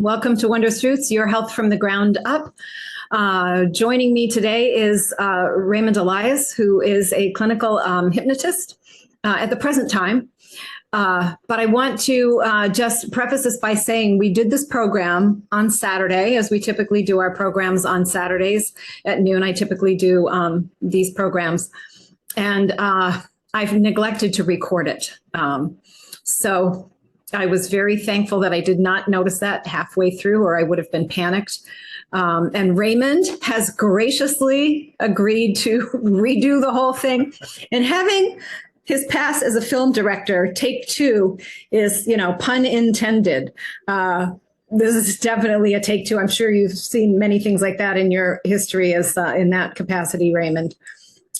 Welcome to Wondrous Roots, your health from the ground up. Joining me today is Raymond Elias, who is a clinical hypnotist at the present time. But I want to just preface this by saying we did this program on Saturday, as we typically do our programs on Saturdays at noon. I typically do these programs, and I've neglected to record it. So I was very thankful that I did not notice that halfway through, or I would have been panicked. And Raymond has graciously agreed to redo the whole thing. And having his past as a film director, take two is, pun intended. This is definitely a take two. I'm sure you've seen many things like that in your history as in that capacity, Raymond.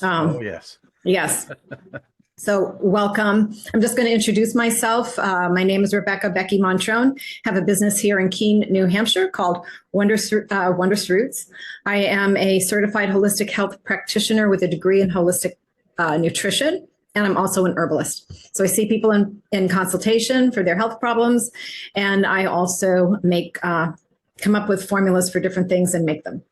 Oh, yes. Yes. So welcome. I'm just going to introduce myself. My name is Rebecca Becky Montrone. Have a business here in Keene, New Hampshire called Wondrous Roots. I am a certified holistic health practitioner with a degree in holistic nutrition, and I'm also an herbalist. So I see people in consultation for their health problems, and I also come up with formulas for different things and make them.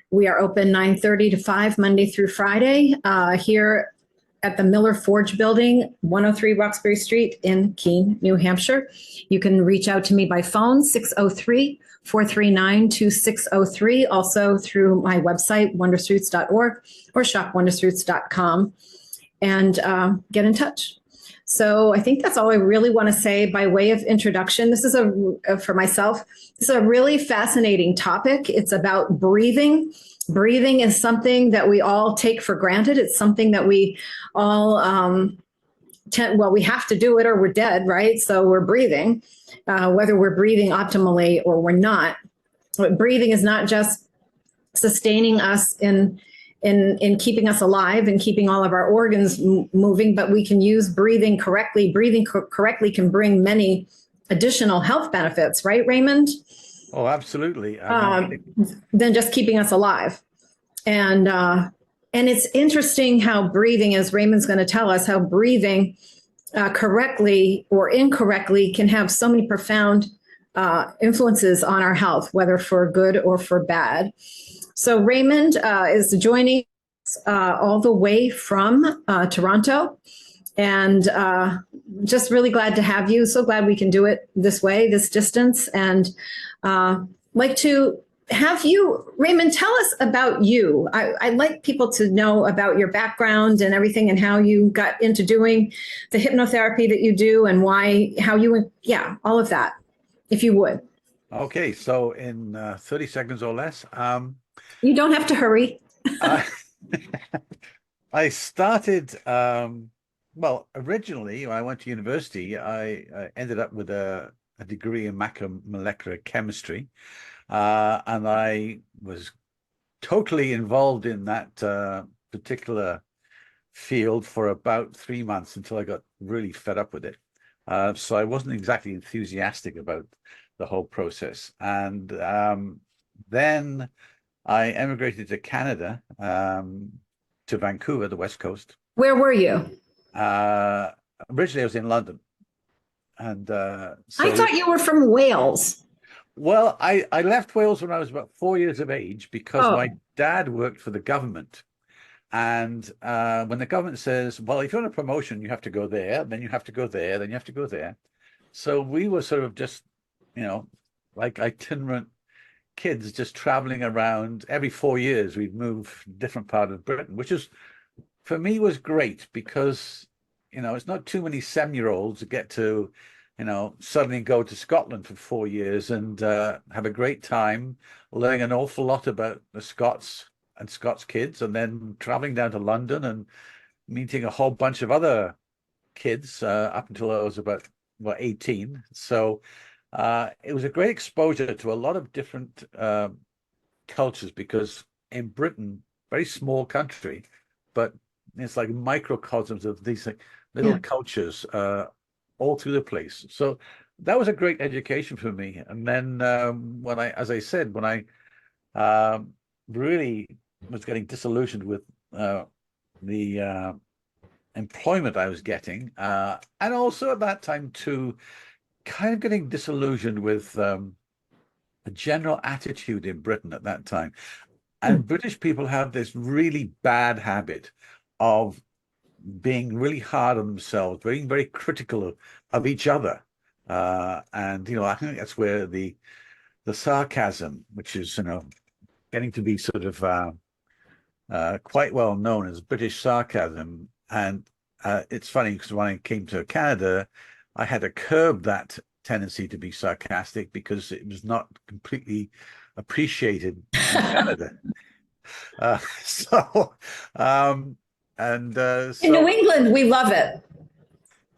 We are open 9:30 to 5 Monday through Friday here at the Miller Forge Building, 103 Roxbury Street in Keene, New Hampshire. You can reach out to me by phone, 603-439-2603, also through my website, wondrousroots.org, or shopwondrousroots.com, and get in touch. So I think that's all I really want to say by way of introduction. This is for myself, this is a really fascinating topic. It's about breathing. Breathing is something that we all take for granted. It's something that we all we have to do it or we're dead, right? So we're breathing, whether we're breathing optimally or we're not. But breathing is not just sustaining us in keeping us alive and keeping all of our organs moving, but we can use breathing correctly. Breathing correctly can bring many additional health benefits, right, Raymond? Oh, absolutely. Than just keeping us alive. And it's interesting how breathing, as Raymond's going to tell us, how breathing correctly or incorrectly can have so many profound influences on our health, whether for good or for bad. So Raymond is joining us all the way from Toronto, and just really glad to have you. So glad we can do it this way, this distance, and like to have you, Raymond, tell us about you. I'd like people to know about your background and everything, and how you got into doing the hypnotherapy that you do, and all of that, if you would. Okay, so in 30 seconds or less. You don't have to hurry. I started, originally when I went to university, I ended up with a degree in macromolecular chemistry, and I was totally involved in that particular field for about 3 months until I got really fed up with it. So I wasn't exactly enthusiastic about the whole process. And then I emigrated to Canada, to Vancouver, the West Coast. Where were you? Originally, I was in London. And so I thought you were from Wales. Well, I left Wales when I was about 4 years of age because my dad worked for the government. And when the government says, well, if you want a promotion, you have to go there, then you have to go there, then you have to go there. So we were sort of just, like itinerant kids just traveling around. Every 4 years, we'd move different part of Britain, which is, for me, was great because, it's not too many 7-year-olds that get to, suddenly go to Scotland for 4 years and have a great time, learning an awful lot about the Scots and Scots kids, and then traveling down to London and meeting a whole bunch of other kids up until I was about 18. So it was a great exposure to a lot of different cultures, because in Britain, very small country, but it's like microcosms of these little cultures all through the place. So that was a great education for me. And then when I really was getting disillusioned with the employment I was getting, and also at that time too, kind of getting disillusioned with general attitude in Britain at that time. And British people have this really bad habit of being really hard on themselves, being very critical of each other. And, I think that's where the sarcasm, which is, getting to be sort of quite well known as British sarcasm. And it's funny because when I came to Canada, I had to curb that tendency to be sarcastic because it was not completely appreciated in Canada. So, In New England, we love it.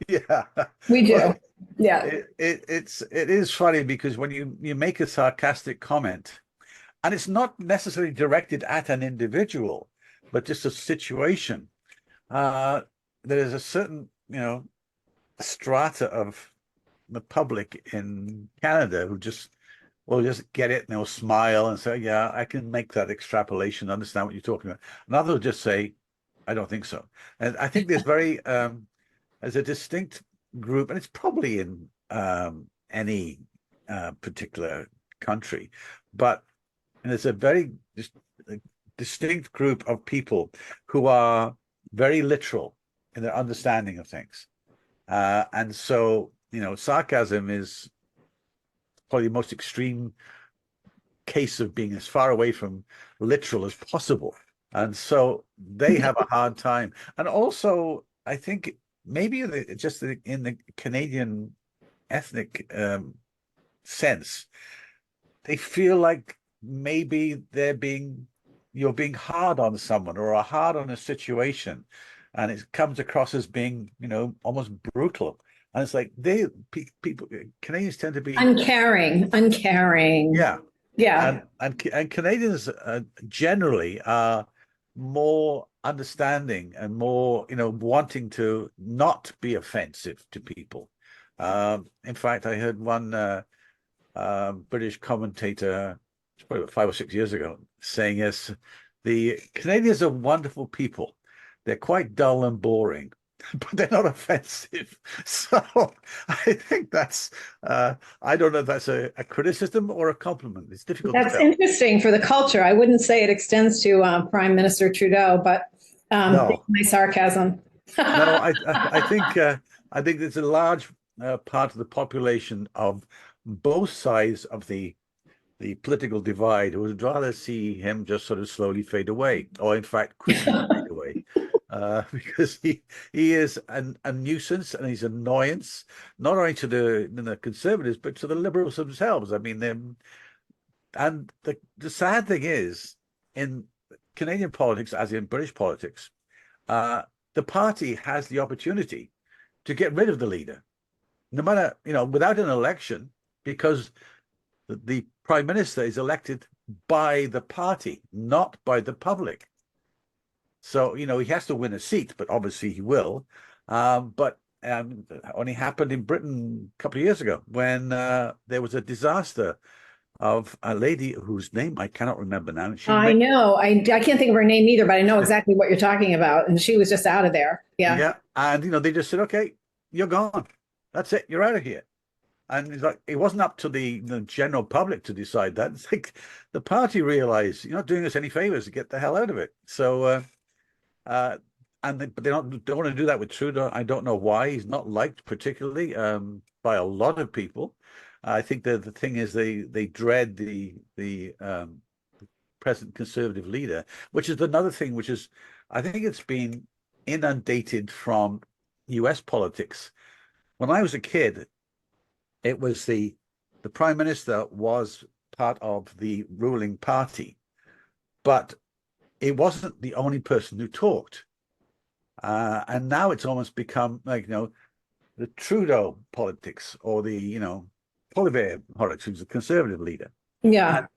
Yeah, we do. Well, yeah, it is funny because when you make a sarcastic comment, and it's not necessarily directed at an individual, but just a situation, there is a certain strata of the public in Canada who will just get it and they'll smile and say, yeah, I can make that extrapolation, understand what you're talking about. And others will just say, I don't think so. And I think there's as a distinct group, and it's probably in any particular country, but there's a very distinct group of people who are very literal in their understanding of things. And so, sarcasm is probably the most extreme case of being as far away from literal as possible. And so they have a hard time. And also, I think maybe just in the Canadian ethnic sense, they feel like maybe you're being hard on someone or hard on a situation, and it comes across as being, almost brutal. And it's like people, Canadians tend to be uncaring. Yeah. Yeah. And Canadians generally are more understanding and more, wanting to not be offensive to people. In fact, I heard one British commentator, probably about 5 or 6 years ago, saying, yes, the Canadians are wonderful people. They're quite dull and boring, but they're not offensive. So I think that's, I don't know if that's a criticism or a compliment. It's difficult to That's tell. interesting for the culture. I wouldn't say it extends to Prime Minister Trudeau, but No, my sarcasm. no, I think there's a large part of the population of both sides of the political divide who would rather see him just sort of slowly fade away, or in fact quickly fade away, because he is a nuisance and he's an annoyance, not only to the conservatives but to the liberals themselves. I mean, and the sad thing is, in Canadian politics, as in British politics, the party has the opportunity to get rid of the leader, no matter, without an election, because the prime minister is elected by the party, not by the public. So, he has to win a seat, but obviously he will. But only happened in Britain a couple of years ago when there was a disaster of a lady whose name I cannot remember now. I know. I can't think of her name either, but I know exactly what you're talking about. And she was just out of there. Yeah. Yeah. And, they just said, okay, you're gone. That's it. You're out of here. And it's like, it wasn't up to the general public to decide that. It's like the party realized you're not doing us any favors to get the hell out of it. So, but they don't want to do that with Trudeau. I don't know why. He's not liked particularly by a lot of people. I think that the thing is they dread the present conservative leader, which is another thing, which is, I think it's been inundated from US politics. When I was a kid, it was the prime minister was part of the ruling party, but it wasn't the only person who talked. And now it's almost become like, the Trudeau politics, or the, Poilievre politics, who's the conservative leader. Yeah.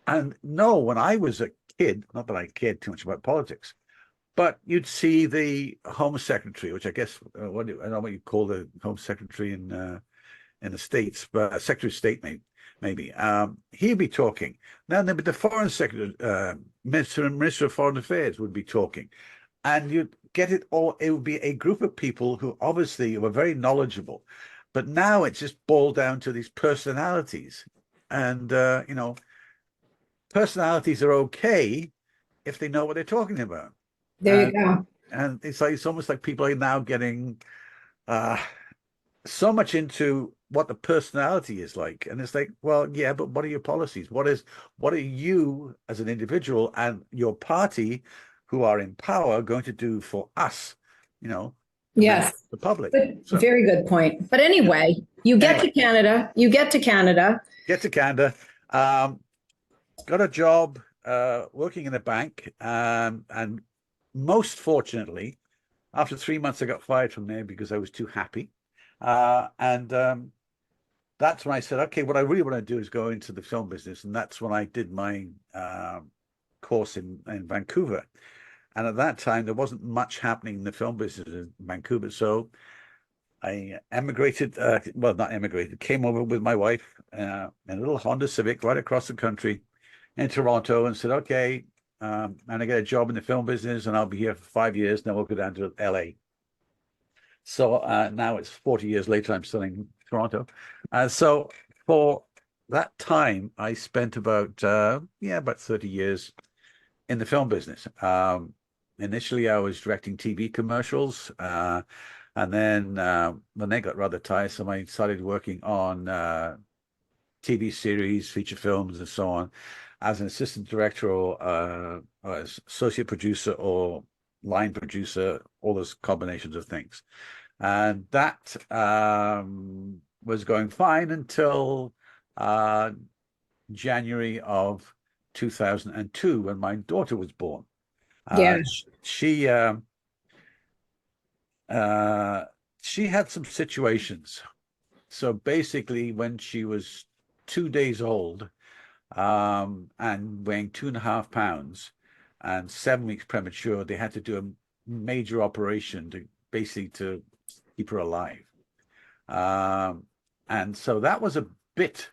And when I was a kid, not that I cared too much about politics, but you'd see the Home Secretary, which I guess, I don't know what you call the Home Secretary in the States, but Secretary of State, maybe. He'd be talking. Now there'd be the Foreign Secretary, Minister of Foreign Affairs would be talking. And you'd get it all. It would be a group of people who obviously were very knowledgeable. But now it's just boiled down to these personalities. And you know, personalities are okay if they know what they're talking about. There you go. And it's like, it's almost like people are now getting uh so much into what the personality is like. And it's like, well, yeah, but what are your policies? What are you as an individual and your party who are in power going to do for us, you know, Yes. the public? So Very good point. But anyway, you get to Canada. You get to Canada. Get to Canada. Got a job working in a bank. And most fortunately, after 3 months, I got fired from there because I was too happy. And that's when I said, okay, what I really want to do is go into the film business. And that's when I did my course in Vancouver. And at that time, there wasn't much happening in the film business in Vancouver. So I emigrated, well, not emigrated, came over with my wife in a little Honda Civic right across the country in Toronto and said, okay, and I get a job in the film business and I'll be here for 5 years. Then we'll go down to LA. So now it's 40 years later, I'm still in Toronto. So for that time, I spent about 30 years in the film business. Initially, I was directing TV commercials. And then when they got rather tiresome, I started working on TV series, feature films, and so on as an assistant director or associate producer or line producer, all those combinations of things. And that was going fine until January of 2002 when my daughter was born. Yeah. She had some situations. So basically, when she was 2 days old and weighing 2.5 pounds and 7 weeks premature, they had to do a major operation to keep her alive. And so that was a bit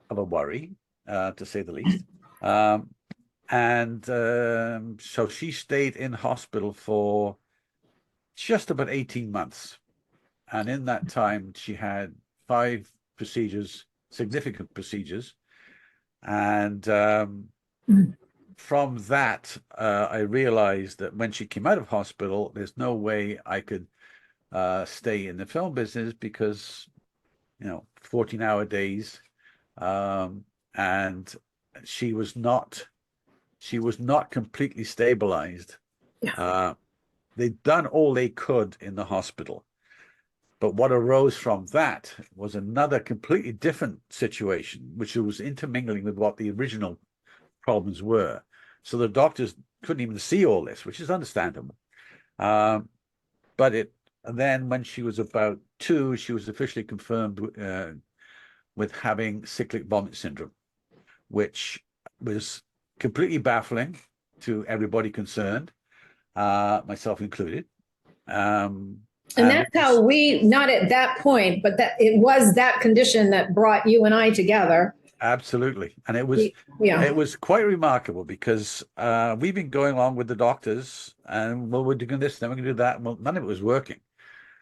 of a worry, to say the least. So she stayed in hospital for just about 18 months. And in that time, she had 5 procedures, significant procedures. And from that, I realized that when she came out of hospital, there's no way I could stay in the film business because, 14-hour days. And she was not completely stabilized. Yeah. They'd done all they could in the hospital. But what arose from that was another completely different situation, which was intermingling with what the original problems were. So the doctors couldn't even see all this, which is understandable. But then when she was about 2, she was officially confirmed with having cyclic vomit syndrome, which was completely baffling to everybody concerned, myself included. And that's how not at that point, but that it was that condition that brought you and I together. Absolutely. And it was quite remarkable because we've been going along with the doctors and, well, we're doing this, then we're going to do that. Well, none of it was working.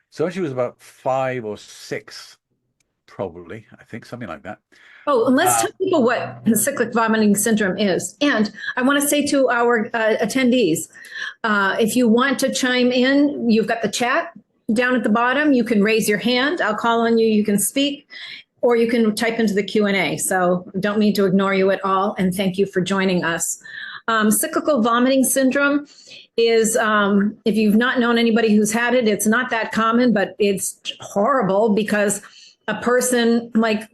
So when she was about 5 or 6, probably, I think, something like that. Oh, and let's tell people what cyclic vomiting syndrome is. And I want to say to our attendees, if you want to chime in, you've got the chat down at the bottom. You can raise your hand. I'll call on you. You can speak, or you can type into the Q&A. So don't mean to ignore you at all. And thank you for joining us. Cyclical vomiting syndrome is, if you've not known anybody who's had it, it's not that common, but it's horrible because a person like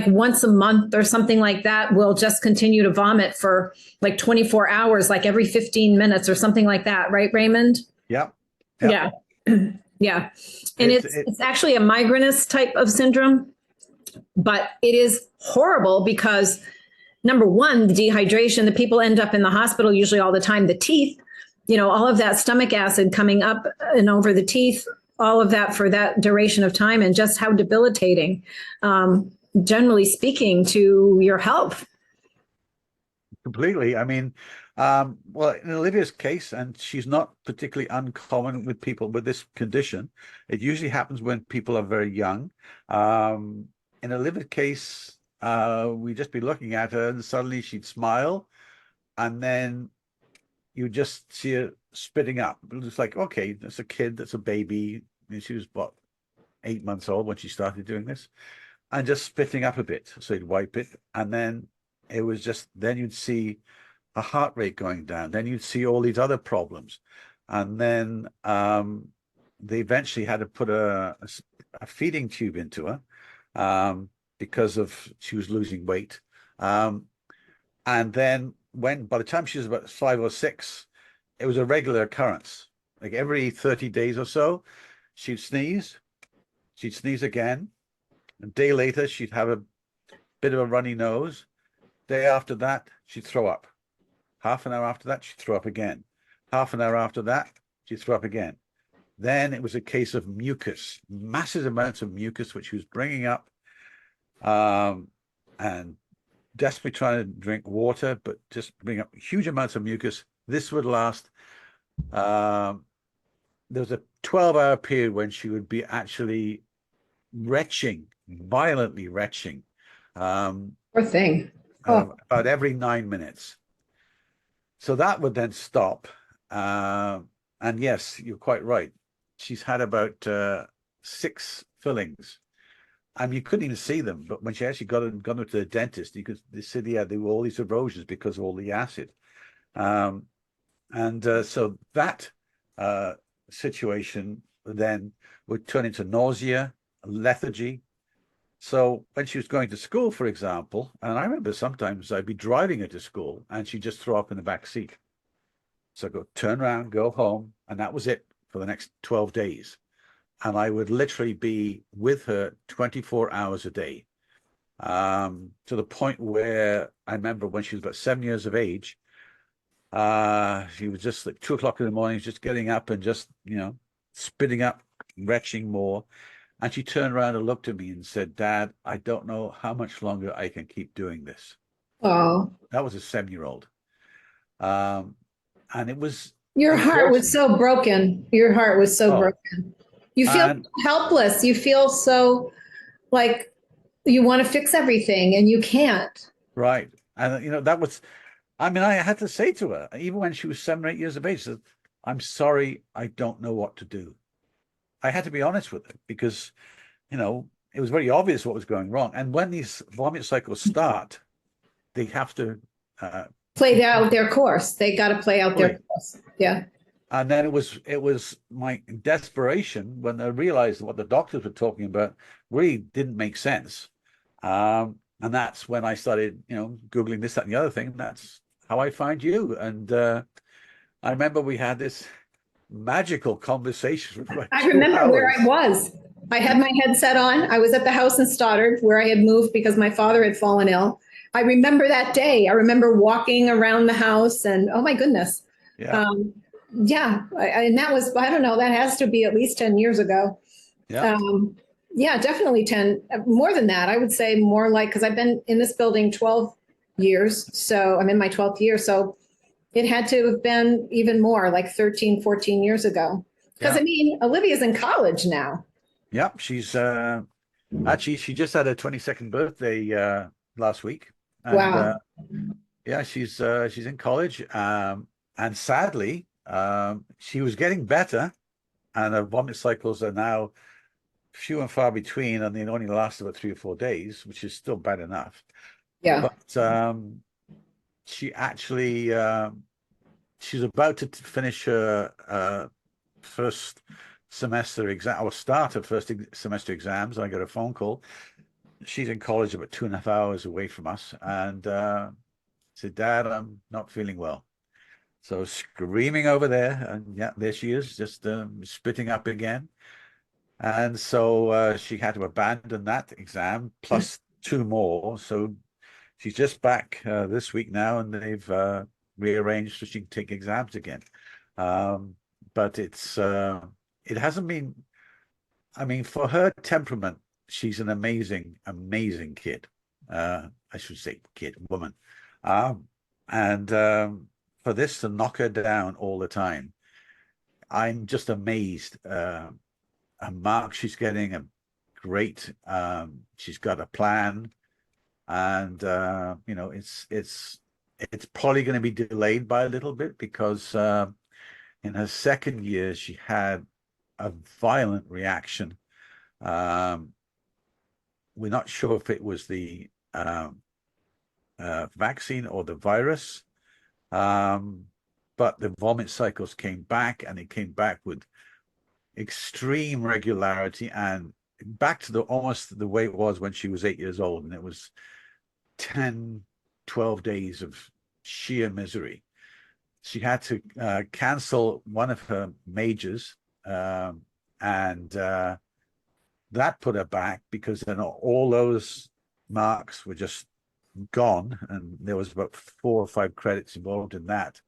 once a month or something like that will just continue to vomit for like 24 hours, like every 15 minutes or something like that. Right, Raymond? Yep. Yeah. Yeah. And it's actually a migrainous type of syndrome, but it is horrible because number one, the dehydration, the people end up in the hospital usually all the time, the teeth, all of that stomach acid coming up and over the teeth, all of that for that duration of time, and just how debilitating, generally speaking, to your health. Completely. I mean, well, in Olivia's case, and she's not particularly uncommon with people with this condition, it usually happens when people are very young. In Olivia's case, we'd just be looking at her and suddenly she'd smile, and then you just see her spitting up. It was like, okay, that's a kid, that's a baby. And she was, what, 8 months old when she started doing this, and just spitting up a bit. So you'd wipe it, and then it was just, then you'd see a heart rate going down. Then you'd see all these other problems. And then they eventually had to put a feeding tube into her because of she was losing weight. And then by the time she was about 5 or 6, it was a regular occurrence. Like every 30 days or so, she'd sneeze again. A day later, she'd have a bit of a runny nose. Day after that, she'd throw up. Half an hour after that, she'd throw up again. Half an hour after that, she'd throw up again. Then it was a case of mucus, massive amounts of mucus, which she was bringing up, and desperately trying to drink water, but just bring up huge amounts of mucus. This would last. There was a 12-hour period when she would be actually retching, violently retching. Poor thing. Oh. About every 9 minutes. So that would then stop. And yes, you're quite right. She's had about 6 fillings. And you couldn't even see them. But when she actually gone to the dentist, you could see there were all these erosions because of all the acid. So that situation then would turn into nausea, lethargy. So when she was going to school, for example, and I remember sometimes I'd be driving her to school and she'd just throw up in the back seat. So I'd go turn around, go home, and that was it for the next 12 days. And I would literally be with her 24 hours a day, to the point where I remember when she was about 7 years of age, she was just like 2 o'clock in the morning, just getting up and just, spitting up, retching more. And she turned around and looked at me and said, "Dad, I don't know how much longer I can keep doing this." Oh. That was a 7-year-old. And it was... Your heart was so broken. Your heart was so broken. You feel helpless. You feel so like you want to fix everything and you can't. Right. And, that was... I mean, I had to say to her, even when she was 7 or 8 years of age, that I'm sorry, I don't know what to do. I had to be honest with her because, it was very obvious what was going wrong. And when these vomit cycles start, they have to play out their course. They got to play out their course. Yeah. And then it was my desperation when I realized what the doctors were talking about really didn't make sense. And that's when I started, Googling this, that, and the other thing. And that's how I found you. And I remember we had this magical conversation. I remember where I was. I had my headset on. I was at the house in Stoddard where I had moved because my father had fallen ill. I remember that day. I remember walking around the house and, oh my goodness. Yeah. And that was, I don't know, that has to be at least 10 years ago. Yeah. Definitely 10, more than that. I would say more like, because I've been in this building 12 years. So I'm in my 12th year. So it had to have been even more, like 13, 14 years ago. Because Olivia's in college now. Yep. She's actually, she just had her 22nd birthday last week. And, wow. She's in college. And sadly, she was getting better, and her vomit cycles are now few and far between, and they only last about 3 or 4 days, which is still bad enough. Yeah. But she actually, she's about to finish her first semester exam, or start her first semester exams. I got a phone call. She's in college about 2.5 hours away from us, and said, "Dad, I'm not feeling well." So screaming over there, and yeah, there she is, just spitting up again. And so she had to abandon that exam plus 2 more. So she's just back this week now, and they've rearranged so she can take exams again. But it hasn't been, I mean, for her temperament, she's an amazing, amazing kid. I should say woman. And for this to knock her down all the time, I'm just amazed. A mark she's getting, a great, she's got a plan. and you know, it's probably going to be delayed by a little bit because in her second year she had a violent reaction. We're not sure if it was the vaccine or the virus, but the vomit cycles came back, and it came back with extreme regularity and back to the almost the way it was when she was 8 years old. And it was 10, 12 days of sheer misery. She had to cancel one of her majors, and that put her back because then all those marks were just gone, and there was about 4 or 5 credits involved in that.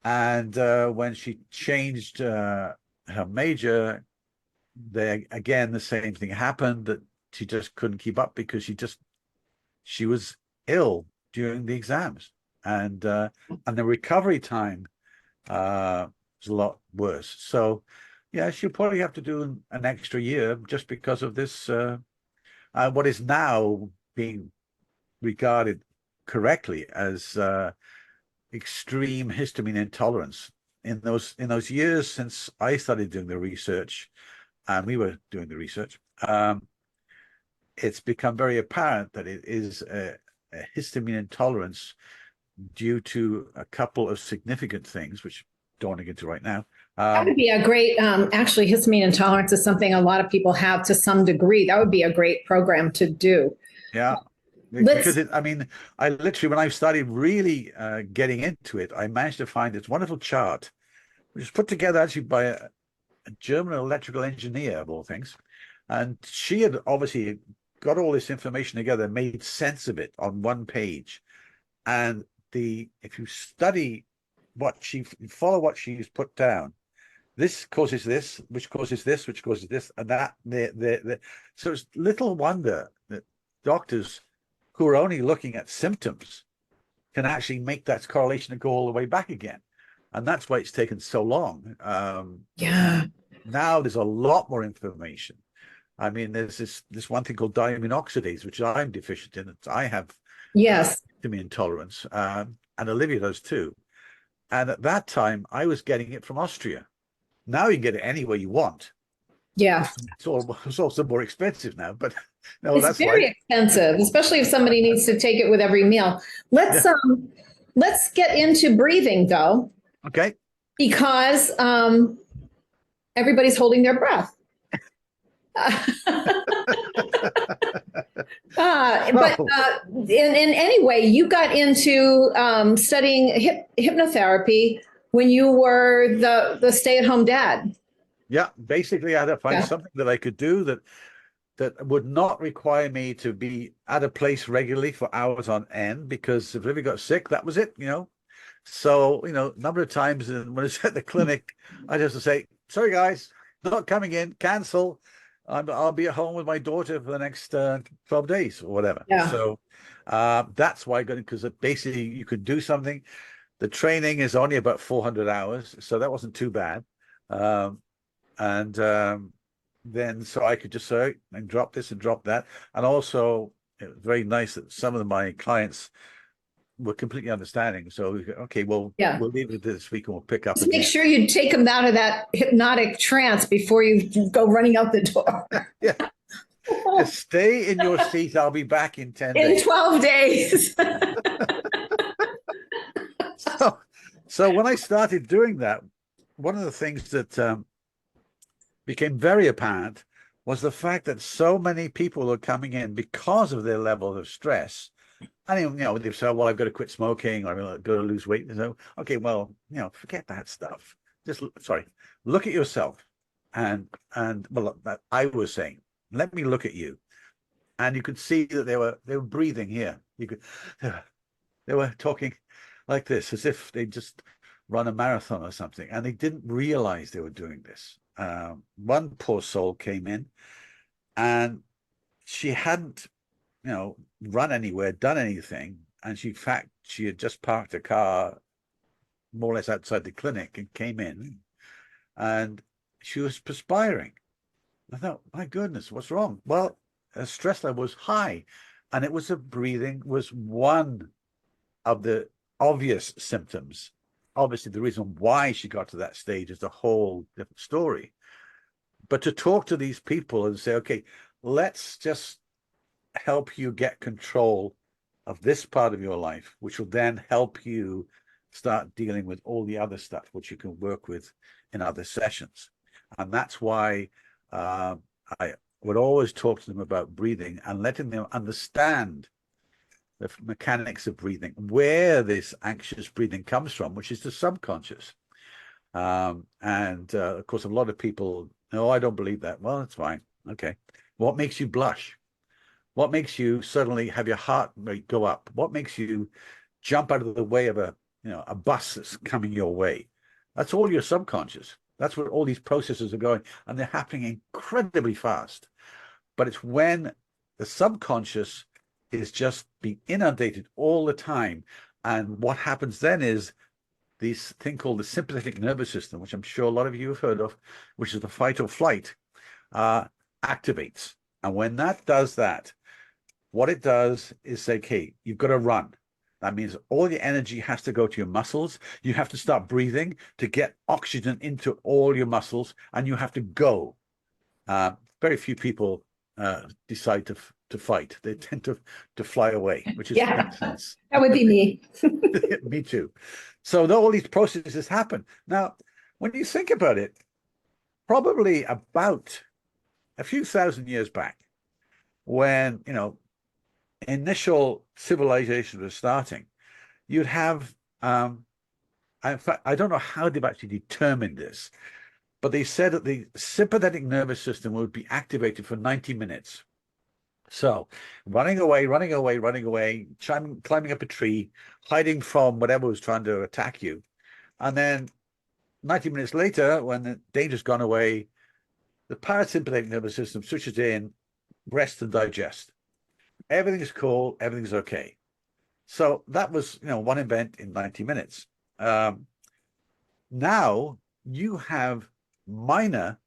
And when she changed her major, there again the same thing happened, that she just couldn't keep up because she was ill during the exams, and the recovery time was a lot worse. So yeah, she'll probably have to do an extra year just because of this what is now being regarded correctly as extreme histamine intolerance. In those years since I started doing the research, and we were doing the research, it's become very apparent that it is a histamine intolerance due to a couple of significant things, which don't want to get into right now. That would be a great, actually, histamine intolerance is something a lot of people have to some degree. That would be a great program to do. Yeah. Because I mean, I literally, when I started really getting into it, I managed to find this wonderful chart, which was put together actually by a German electrical engineer, of all things. And she had obviously got all this information together, made sense of it on one page. And if you study follow what she's put down, this causes this, which causes this, which causes this, and that. So it's little wonder that doctors who are only looking at symptoms can actually make that correlation and go all the way back again. And that's why it's taken so long. Yeah. Now there's a lot more information. I mean, there's this one thing called diamine oxidase, which I'm deficient in. I have histamine intolerance, and Olivia does too. And at that time, I was getting it from Austria. Now you can get it anywhere you want. Yeah. It's also more expensive now, but no, it's that's very expensive, especially if somebody needs to take it with every meal. Let's get into breathing though. Okay. Because everybody's holding their breath. But in any way, you got into studying hypnotherapy when you were the stay-at-home dad. Yeah, basically I had to find something that I could do that would not require me to be at a place regularly for hours on end, because if Olivia got sick, that was it, you know. So, you know, a number of times when I was at the clinic, I just say, sorry, guys, not coming in, cancel. I'll be at home with my daughter for the next 12 days or whatever. Yeah. So that's why I got it, because basically you could do something. The training is only about 400 hours, so that wasn't too bad. Then so I could just say and drop this and drop that. And also it was very nice that some of my clients were completely understanding. So okay, well, we'll leave it this week and we'll pick up. Just make sure you take them out of that hypnotic trance before you go running out the door. Yeah. Just stay in your seat. I'll be back in 10 days. In 12 days. So when I started doing that, one of the things that became very apparent was the fact that so many people are coming in because of their level of stress. And, you know, they say, well, I've got to quit smoking, or I've got to lose weight. So, okay, well, you know, forget that stuff. Just, look at yourself. And well, I was saying, let me look at you. And you could see that they were breathing here. They were talking like this, as if they just run a marathon or something. And they didn't realize they were doing this. One poor soul came in, and she hadn't, you know, run anywhere, done anything. And in fact, she had just parked a car more or less outside the clinic and came in, and she was perspiring. I thought, my goodness, what's wrong? Well, her stress level was high. And it was breathing was one of the obvious symptoms. Obviously, the reason why she got to that stage is a whole different story. But to talk to these people and say, okay, let's just help you get control of this part of your life, which will then help you start dealing with all the other stuff, which you can work with in other sessions. And that's why I would always talk to them about breathing and letting them understand the mechanics of breathing, where this anxious breathing comes from, which is the subconscious. Of course, a lot of people, no, I don't believe that. Well, that's fine. Okay. What makes you blush? What makes you suddenly have your heart rate go up? What makes you jump out of the way of a bus that's coming your way? That's all your subconscious. That's where all these processes are going, and they're happening incredibly fast. But it's when the subconscious is just being inundated all the time. And what happens then is this thing called the sympathetic nervous system, which I'm sure a lot of you have heard of, which is the fight or flight, activates. And when that does that, what it does is say, okay, you've got to run. That means all your energy has to go to your muscles. You have to start breathing to get oxygen into all your muscles, and you have to go. Very few people decide to fight. They tend to fly away, which is makes sense. That would be me. Me too. So all these processes happen. Now, when you think about it, probably about a few thousand years back, when initial civilization was starting, you'd have in fact, I don't know how they've actually determined this, but they said that the sympathetic nervous system would be activated for 90 minutes. So running away, climbing up a tree, hiding from whatever was trying to attack you. And then 90 minutes later, when the danger's gone away, the parasympathetic nervous system switches in, rest and digest. Everything's cool, everything's okay. So that was, one event in 90 minutes. Now you have minor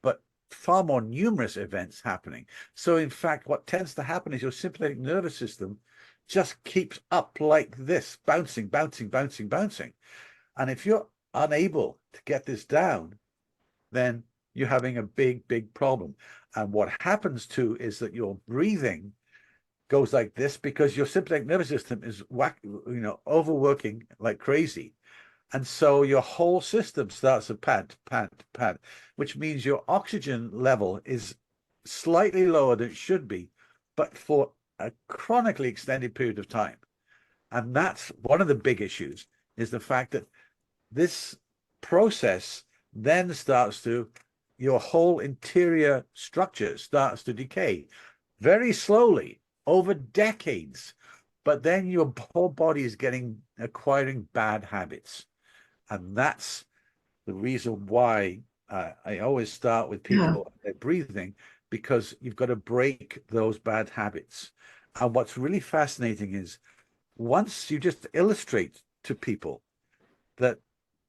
but far more numerous events happening. So in fact, what tends to happen is your sympathetic nervous system just keeps up like this, bouncing. And if you're unable to get this down, then you're having a big problem. And what happens too is that your breathing goes like this because your sympathetic nervous system is overworking like crazy. And so your whole system starts to pad, which means your oxygen level is slightly lower than it should be, but for a chronically extended period of time. And that's one of the big issues, is the fact that this process then starts to, your whole interior structure starts to decay very slowly over decades. But then your whole body is acquiring bad habits. And that's the reason why I always start with people breathing, because you've got to break those bad habits. And what's really fascinating is once you just illustrate to people that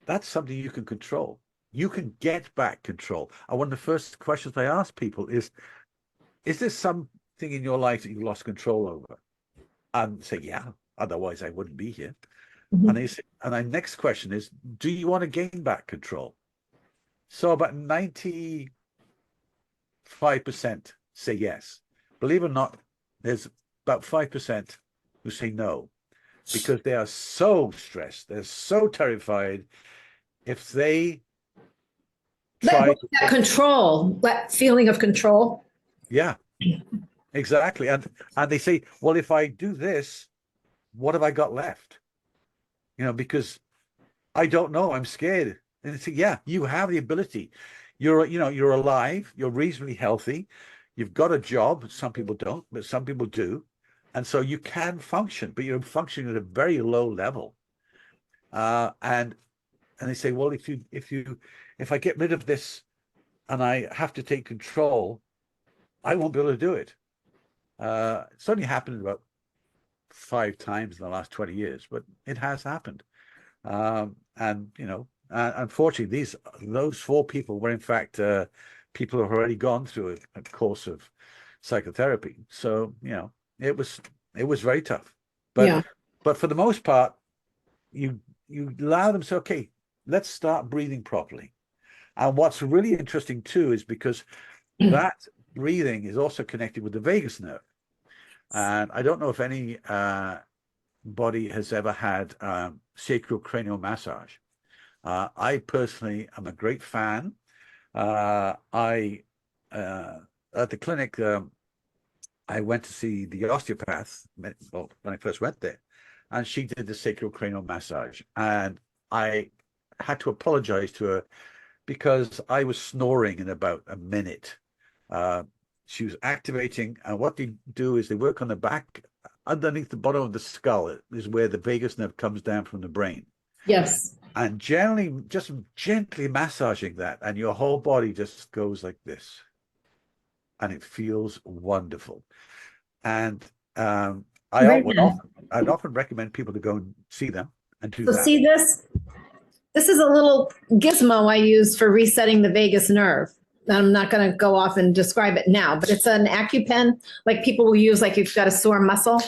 that's something you can control, you can get back control. And one of the first questions I ask people is there something in your life that you've lost control over? And say, yeah, otherwise I wouldn't be here. Mm-hmm. And the next question is, do you want to gain back control? So about 95% say yes. Believe it or not, there's about 5% who say no, because they are so stressed, they're so terrified. If they try that control, that feeling of control. Yeah, exactly. And they say, well, if I do this, what have I got left? Because I don't know, I'm scared. And they say, yeah, you have the ability. You're alive, you're reasonably healthy, you've got a job. Some people don't, but some people do. And so you can function, but you're functioning at a very low level. And they say, well, if I get rid of this and I have to take control, I won't be able to do it. It's only happened about 5 times in the last 20 years, but it has happened. Unfortunately, those 4 people were in fact people who have already gone through a course of psychotherapy. So it was very tough. Yeah. But for the most part, you allow them to say, okay, let's start breathing properly. And what's really interesting too is because that breathing is also connected with the vagus nerve. And I don't know if any body has ever had sacrocranial massage. I personally am a great fan. I at the clinic, I went to see the osteopath, well, when I first went there, and she did the sacrocranial massage. And I had to apologize to her because I was snoring in about a minute. She was activating, and what they do is they work on the back, underneath the bottom of the skull is where the vagus nerve comes down from the brain. Yes. And generally, just gently massaging that, and your whole body just goes like this. And it feels wonderful. And I'd often recommend people to go and see them and do So that. see this? This is a little gizmo I use for resetting the vagus nerve. I'm not going to go off and describe it now, but it's an AccuPen like people will use like you've got a sore muscle.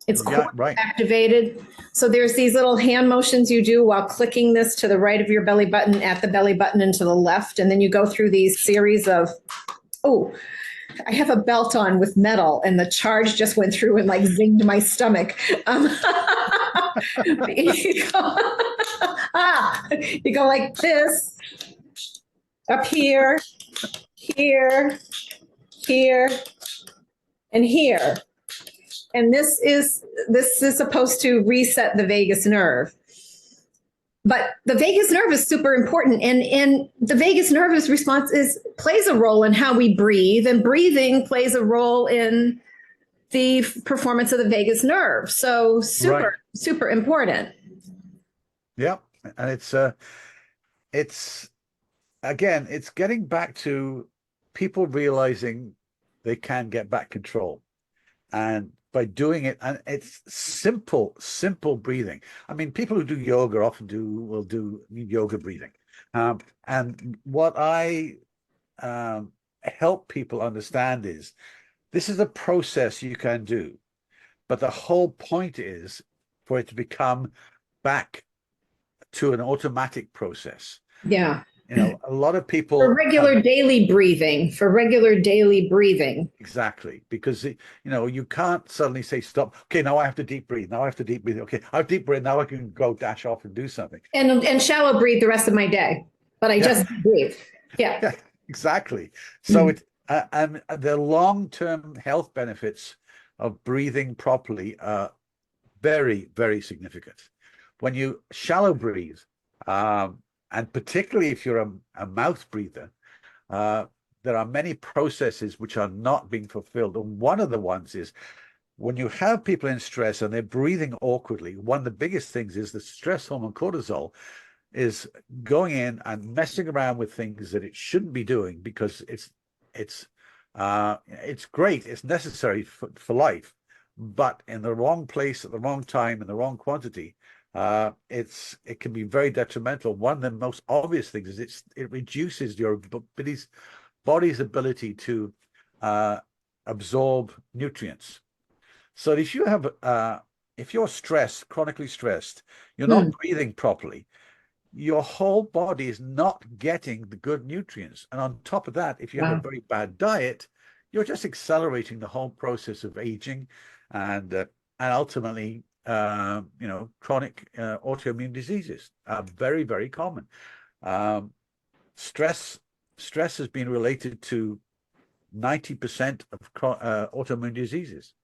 It's right. activated. So there's these little hand motions you do while clicking this to the right of your belly button, at the belly button, and to the left. And then you go through these series of, oh, I have a belt on with metal and the charge just went through and like zinged my stomach. You go like this, up here, here, here, and here. And this is supposed to reset the vagus nerve. But the vagus nerve is super important, and the vagus nerve's response plays a role in how we breathe, and breathing plays a role in the performance of the vagus nerve. So super important. Yeah, and it's again, it's getting back to people realizing they can get back control, and by doing it, and it's simple breathing. I mean, people who do yoga often will do yoga breathing. And what I help people understand is this is a process you can do, but the whole point is for it to become back to an automatic process. Yeah. You know, a lot of people for regular daily breathing. Exactly, because you can't suddenly say stop. Okay, now I have to deep breathe. Now I have to deep breathe. Okay, I've deep breathed. Now I can go dash off and do something. And shallow breathe the rest of my day, but I just breathe. Yeah, exactly. So it's and the long-term health benefits of breathing properly are very, very significant. When you shallow breathe, and particularly if you're a mouth breather, there are many processes which are not being fulfilled. And one of the ones is when you have people in stress and they're breathing awkwardly, one of the biggest things is the stress hormone cortisol is going in and messing around with things that it shouldn't be doing, because it's great, it's necessary for life, but in the wrong place at the wrong time in the wrong quantity, it can be very detrimental. One of the most obvious things is it reduces your body's ability to absorb nutrients. So if you have if you're stressed, chronically stressed, you're not breathing properly, your whole body is not getting the good nutrients. And on top of that, if you have a very bad diet, you're just accelerating the whole process of aging and ultimately chronic autoimmune diseases are very, very common. Stress has been related to 90% of autoimmune diseases.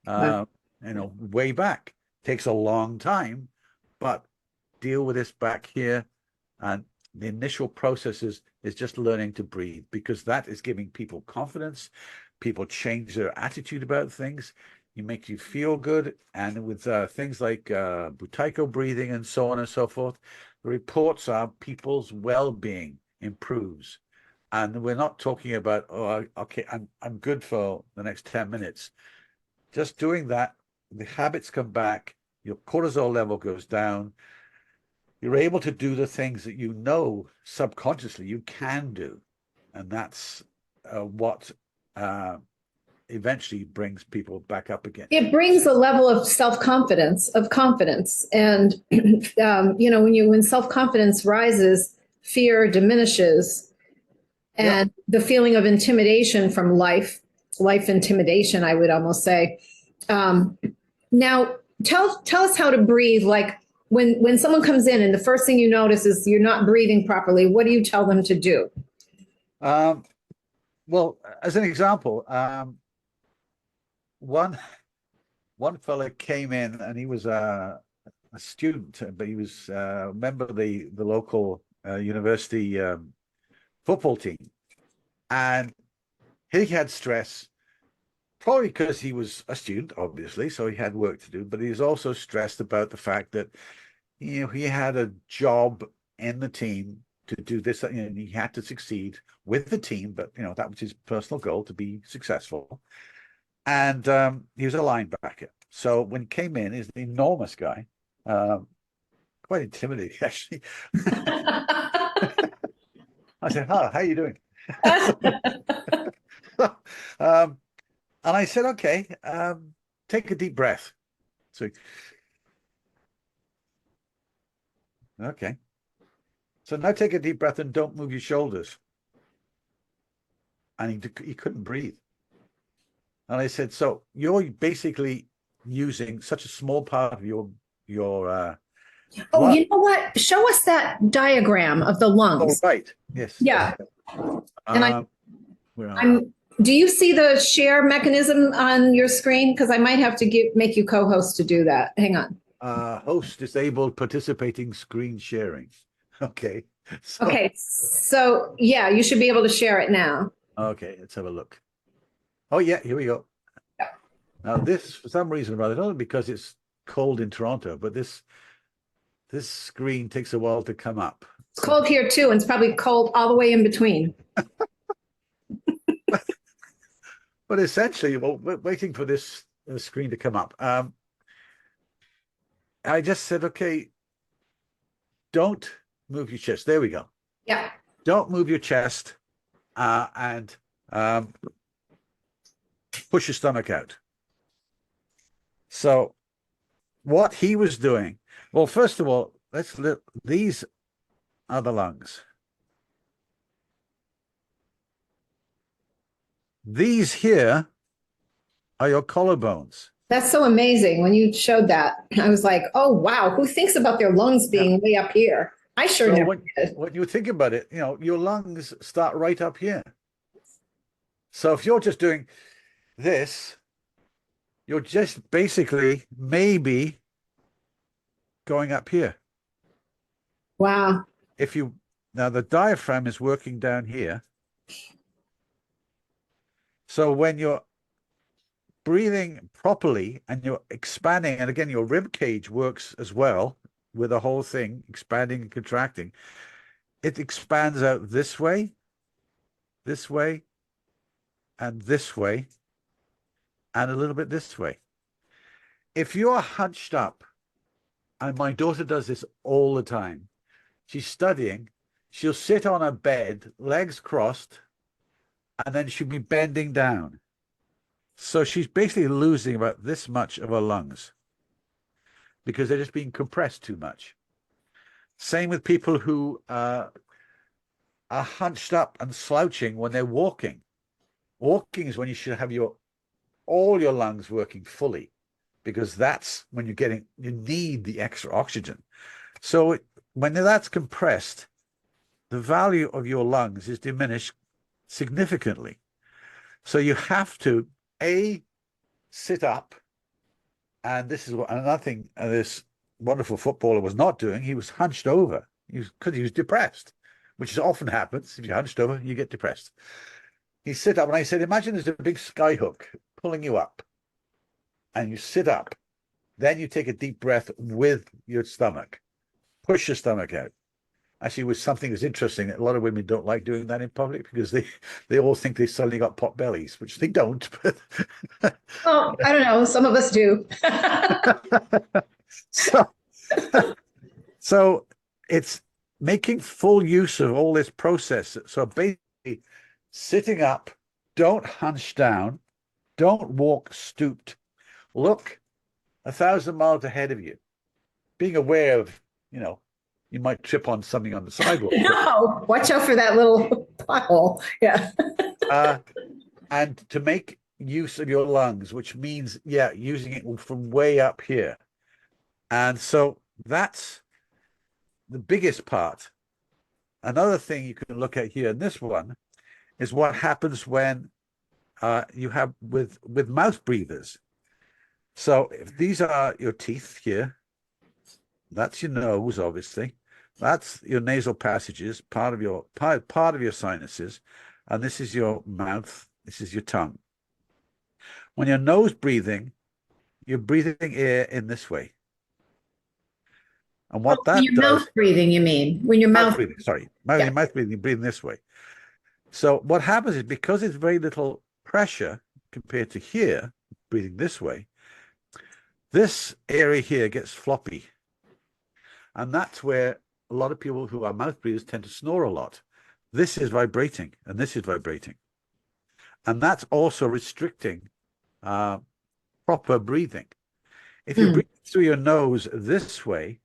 Way back. Takes a long time, but deal with this back here. And the initial processes is just learning to breathe, because that is giving people confidence. People change their attitude about things. You make you feel good. And with things like Buteyko breathing and so on and so forth, the reports are people's well-being improves. And we're not talking about, oh, okay, I'm good for the next 10 minutes. Just doing that, the habits come back, your cortisol level goes down. You're able to do the things that subconsciously you can do. And that's what eventually brings people back up again. It brings a level of self-confidence, and when self-confidence rises, fear diminishes, and the feeling of intimidation from life intimidation, I would almost say. Now, tell us how to breathe. Like when someone comes in and the first thing you notice is you're not breathing properly, what do you tell them to do? Well, as an example, one fella came in and he was a student, but he was a member of the local university football team, and he had stress, probably because he was a student, obviously, so he had work to do, but he was also stressed about the fact that he had a job in the team to do this, and he had to succeed with the team, but that was his personal goal, to be successful. And he was a linebacker. So when he came in, he's an enormous guy, quite intimidating, actually. I said, "How are you doing?" And I said, "Okay, take a deep breath." So, okay. So now take a deep breath and don't move your shoulders. And he couldn't breathe. And I said, "So you're basically using such a small part of your oh, you know what? Show us that diagram of the lungs. Oh, right. Yes. Yeah. And I'm do you see the share mechanism on your screen? Because I might have to make you co-host to do that. Hang on. Host disabled participating screen sharing. Okay. Okay. So yeah, you should be able to share it now. Okay, let's have a look. Oh yeah, here we go. Yeah. Now this, for some reason, rather not because it's cold in Toronto, but this screen takes a while to come up. It's cold here too, and it's probably cold all the way in between. But essentially, well, we're waiting for this screen to come up. I just said, okay, don't move your chest. There we go. Yeah. Don't move your chest, and push your stomach out. So what he was doing, well, first of all, let's look. These are the lungs. These here are your collarbones. That's so amazing. When you showed that, I was like, oh, wow, who thinks about their lungs being way up here? I sure never did. When you think about it, your lungs start right up here. So if you're just doing this, you're just basically maybe going up here. Wow. Now the diaphragm is working down here. So when you're breathing properly and you're expanding, and again, your rib cage works as well with the whole thing, expanding and contracting. It expands out this way, and this way, and a little bit this way. If you're hunched up, and my daughter does this all the time, she's studying, she'll sit on a bed, legs crossed, and then she'll be bending down. So she's basically losing about this much of her lungs because they're just being compressed too much. Same with people who are hunched up and slouching when they're walking. Walking is when you should have all your lungs working fully, because that's when you need the extra oxygen. So when that's compressed, the value of your lungs is diminished significantly. So you have to sit up, and this is another thing this wonderful footballer was not doing. He was hunched over because he was depressed, which often happens. If you're hunched over, you get depressed. He sit up, and I said, imagine there's a big sky hook pulling you up, and you sit up. Then you take a deep breath with your stomach, push your stomach out. Actually, was something that's interesting. A lot of women don't like doing that in public because they all think they suddenly got pot bellies, which they don't. But oh, I don't know. Some of us do. So it's making full use of all this process. So basically, sitting up, don't hunch down, Don't walk stooped. Look 1,000 miles ahead of you, being aware of, you might trip on something on the sidewalk. No, watch out for that little pothole. Yeah. And to make use of your lungs, which means, using it from way up here. And so that's the biggest part. Another thing you can look at here in this one is what happens when you have with mouth breathers. So if these are your teeth here, that's your nose, obviously. That's your nasal passages, part of your sinuses, and this is your mouth. This is your tongue. When you're nose breathing, you're breathing air in this way. And what that when you're does, mouth breathing, you mean? When you're mouth breathing, sorry, Yeah. mouth breathing, you're breathing this way. So what happens is, because it's very little pressure compared to here, breathing this way, this area here gets floppy. And that's where a lot of people who are mouth breathers tend to snore a lot. This is vibrating, and this is vibrating. And that's also restricting proper breathing. If you breathe through your nose this way,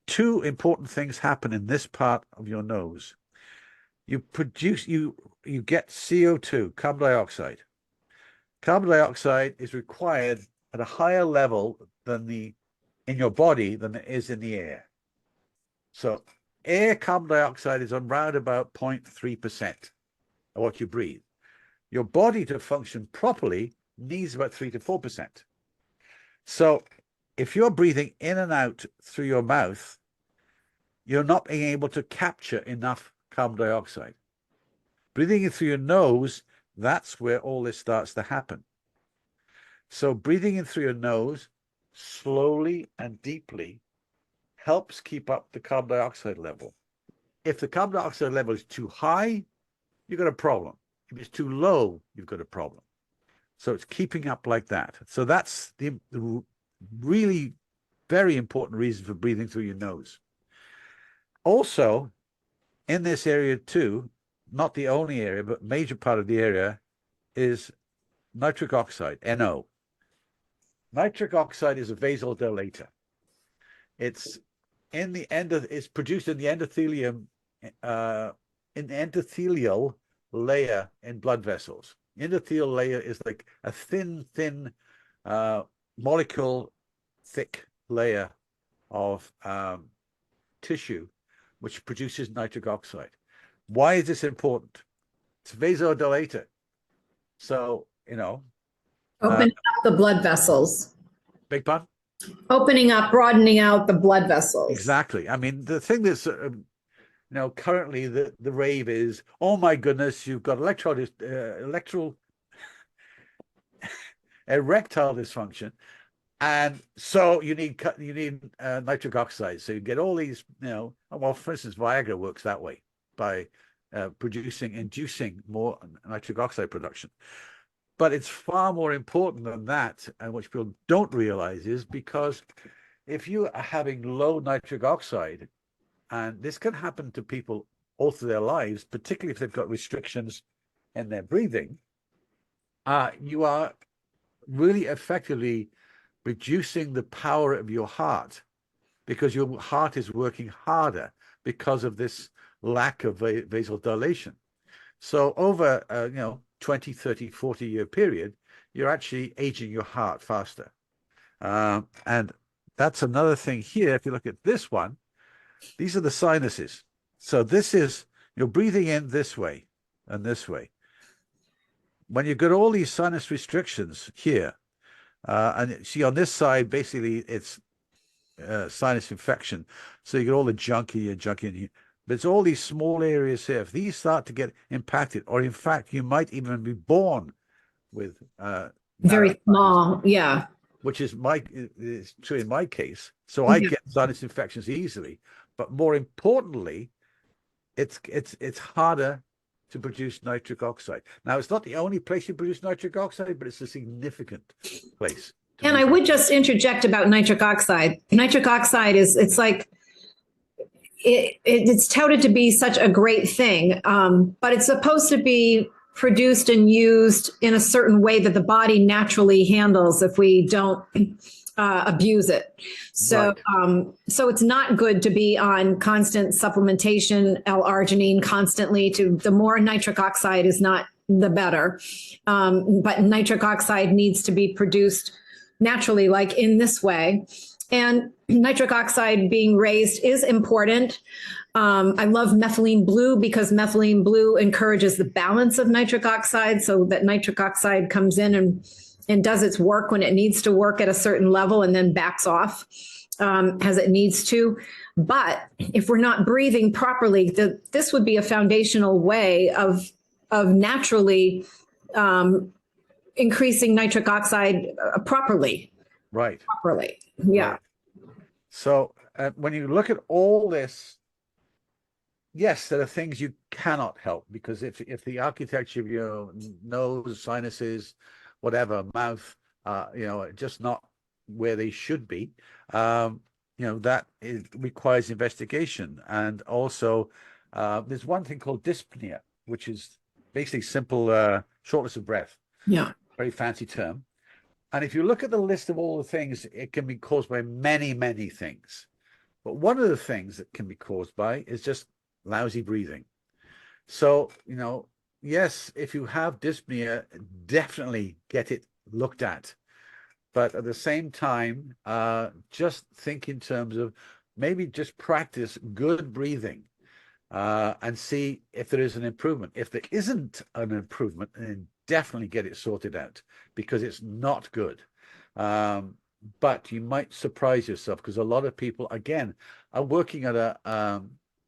two important things happen in this part of your nose. You get CO2, carbon dioxide. Carbon dioxide is required at a higher level in your body than it is in the air. So carbon dioxide is around about 0.3% of what you breathe. Your body, to function properly, needs about 3 to 4%. So if you're breathing in and out through your mouth, you're not being able to capture enough carbon dioxide. Breathing in through your nose, that's where all this starts to happen. So breathing in through your nose, slowly and deeply, helps keep up the carbon dioxide level. If the carbon dioxide level is too high, you've got a problem. If it's too low, you've got a problem. So it's keeping up like that. So that's the really very important reason for breathing through your nose. Also, in this area too, not the only area, but major part of the area is nitric oxide, NO. Nitric oxide is a vasodilator. It's produced in the endothelial layer in blood vessels. Endothelial layer is like a thin molecule thick layer of tissue which produces nitric oxide. Why is this important? It's a vasodilator. So, opening up the blood vessels. Big pardon? Opening up, broadening out the blood vessels. Exactly. I mean, the thing that's currently the rave is, oh my goodness, you've got erectile dysfunction, and so you need nitric oxide. So you get all these, well, for instance, Viagra works that way by inducing more nitric oxide production. But it's far more important than that, and what people don't realize is, because if you are having low nitric oxide, and this can happen to people all through their lives, particularly if they've got restrictions in their breathing, you are really effectively reducing the power of your heart, because your heart is working harder because of this lack of vasodilation. So over, 20, 30, 40-year period, you're actually aging your heart faster. And that's another thing here. If you look at this one, these are the sinuses. So this is, you're breathing in this way and this way. When you've got all these sinus restrictions here, and see on this side, basically it's sinus infection. So you get all the junk in here. But it's all these small areas here. If these start to get impacted, or in fact, you might even be born with very small, yeah. Which is true in my case. So I get sinus infections easily. But more importantly, it's harder to produce nitric oxide. Now, it's not the only place you produce nitric oxide, but it's a significant place. And I would just interject about nitric oxide. Nitric oxide it's like, it's touted to be such a great thing, but it's supposed to be produced and used in a certain way that the body naturally handles if we don't abuse it. So, Right. so it's not good to be on constant supplementation, L-arginine constantly. To the more nitric oxide is not the better, but nitric oxide needs to be produced naturally, like in this way. And nitric oxide being raised is important. I love methylene blue because methylene blue encourages the balance of nitric oxide so that nitric oxide comes in and does its work when it needs to work at a certain level and then backs off as it needs to. But if we're not breathing properly, this would be a foundational way of naturally increasing nitric oxide properly. Right. Properly. Yeah. Right. So when you look at all this, yes, there are things you cannot help, because if the architecture of your nose, sinuses, whatever, mouth, just not where they should be, that requires investigation. And also, there's one thing called dyspnea, which is basically simple shortness of breath. Yeah. Very fancy term. And if you look at the list of all the things, it can be caused by many, many things. But one of the things that can be caused by is just lousy breathing. So, yes, if you have dyspnea, definitely get it looked at. But at the same time, just think in terms of maybe just practice good breathing and see if there is an improvement. If there isn't an improvement, then definitely get it sorted out, because it's not good. But you might surprise yourself, because a lot of people, again, are working at a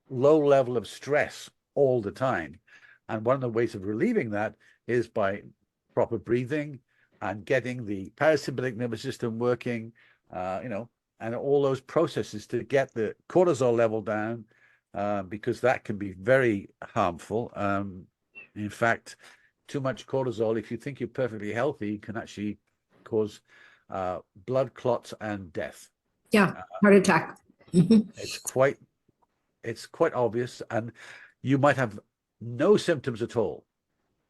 low level of stress all the time. And one of the ways of relieving that is by proper breathing and getting the parasympathetic nervous system working, and all those processes to get the cortisol level down, because that can be very harmful. In fact, too much cortisol, if you think you're perfectly healthy, can actually cause blood clots and death. Yeah. Heart attack. It's quite obvious, and you might have no symptoms at all.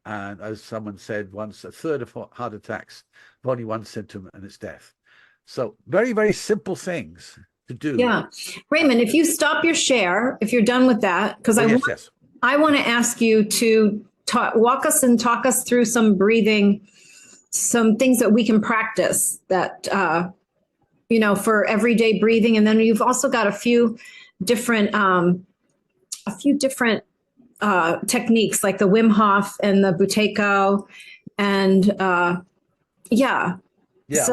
And as someone said once, a third of heart attacks have only one symptom, and it's death. So very, very simple things to do. Yeah. Raymond, if you stop your share, if you're done with that, because Yes. I want to ask you to walk us through some breathing, some things that we can practice that, for everyday breathing. And then you've also got a few different techniques like the Wim Hof and the Buteyko. And yeah. Yeah.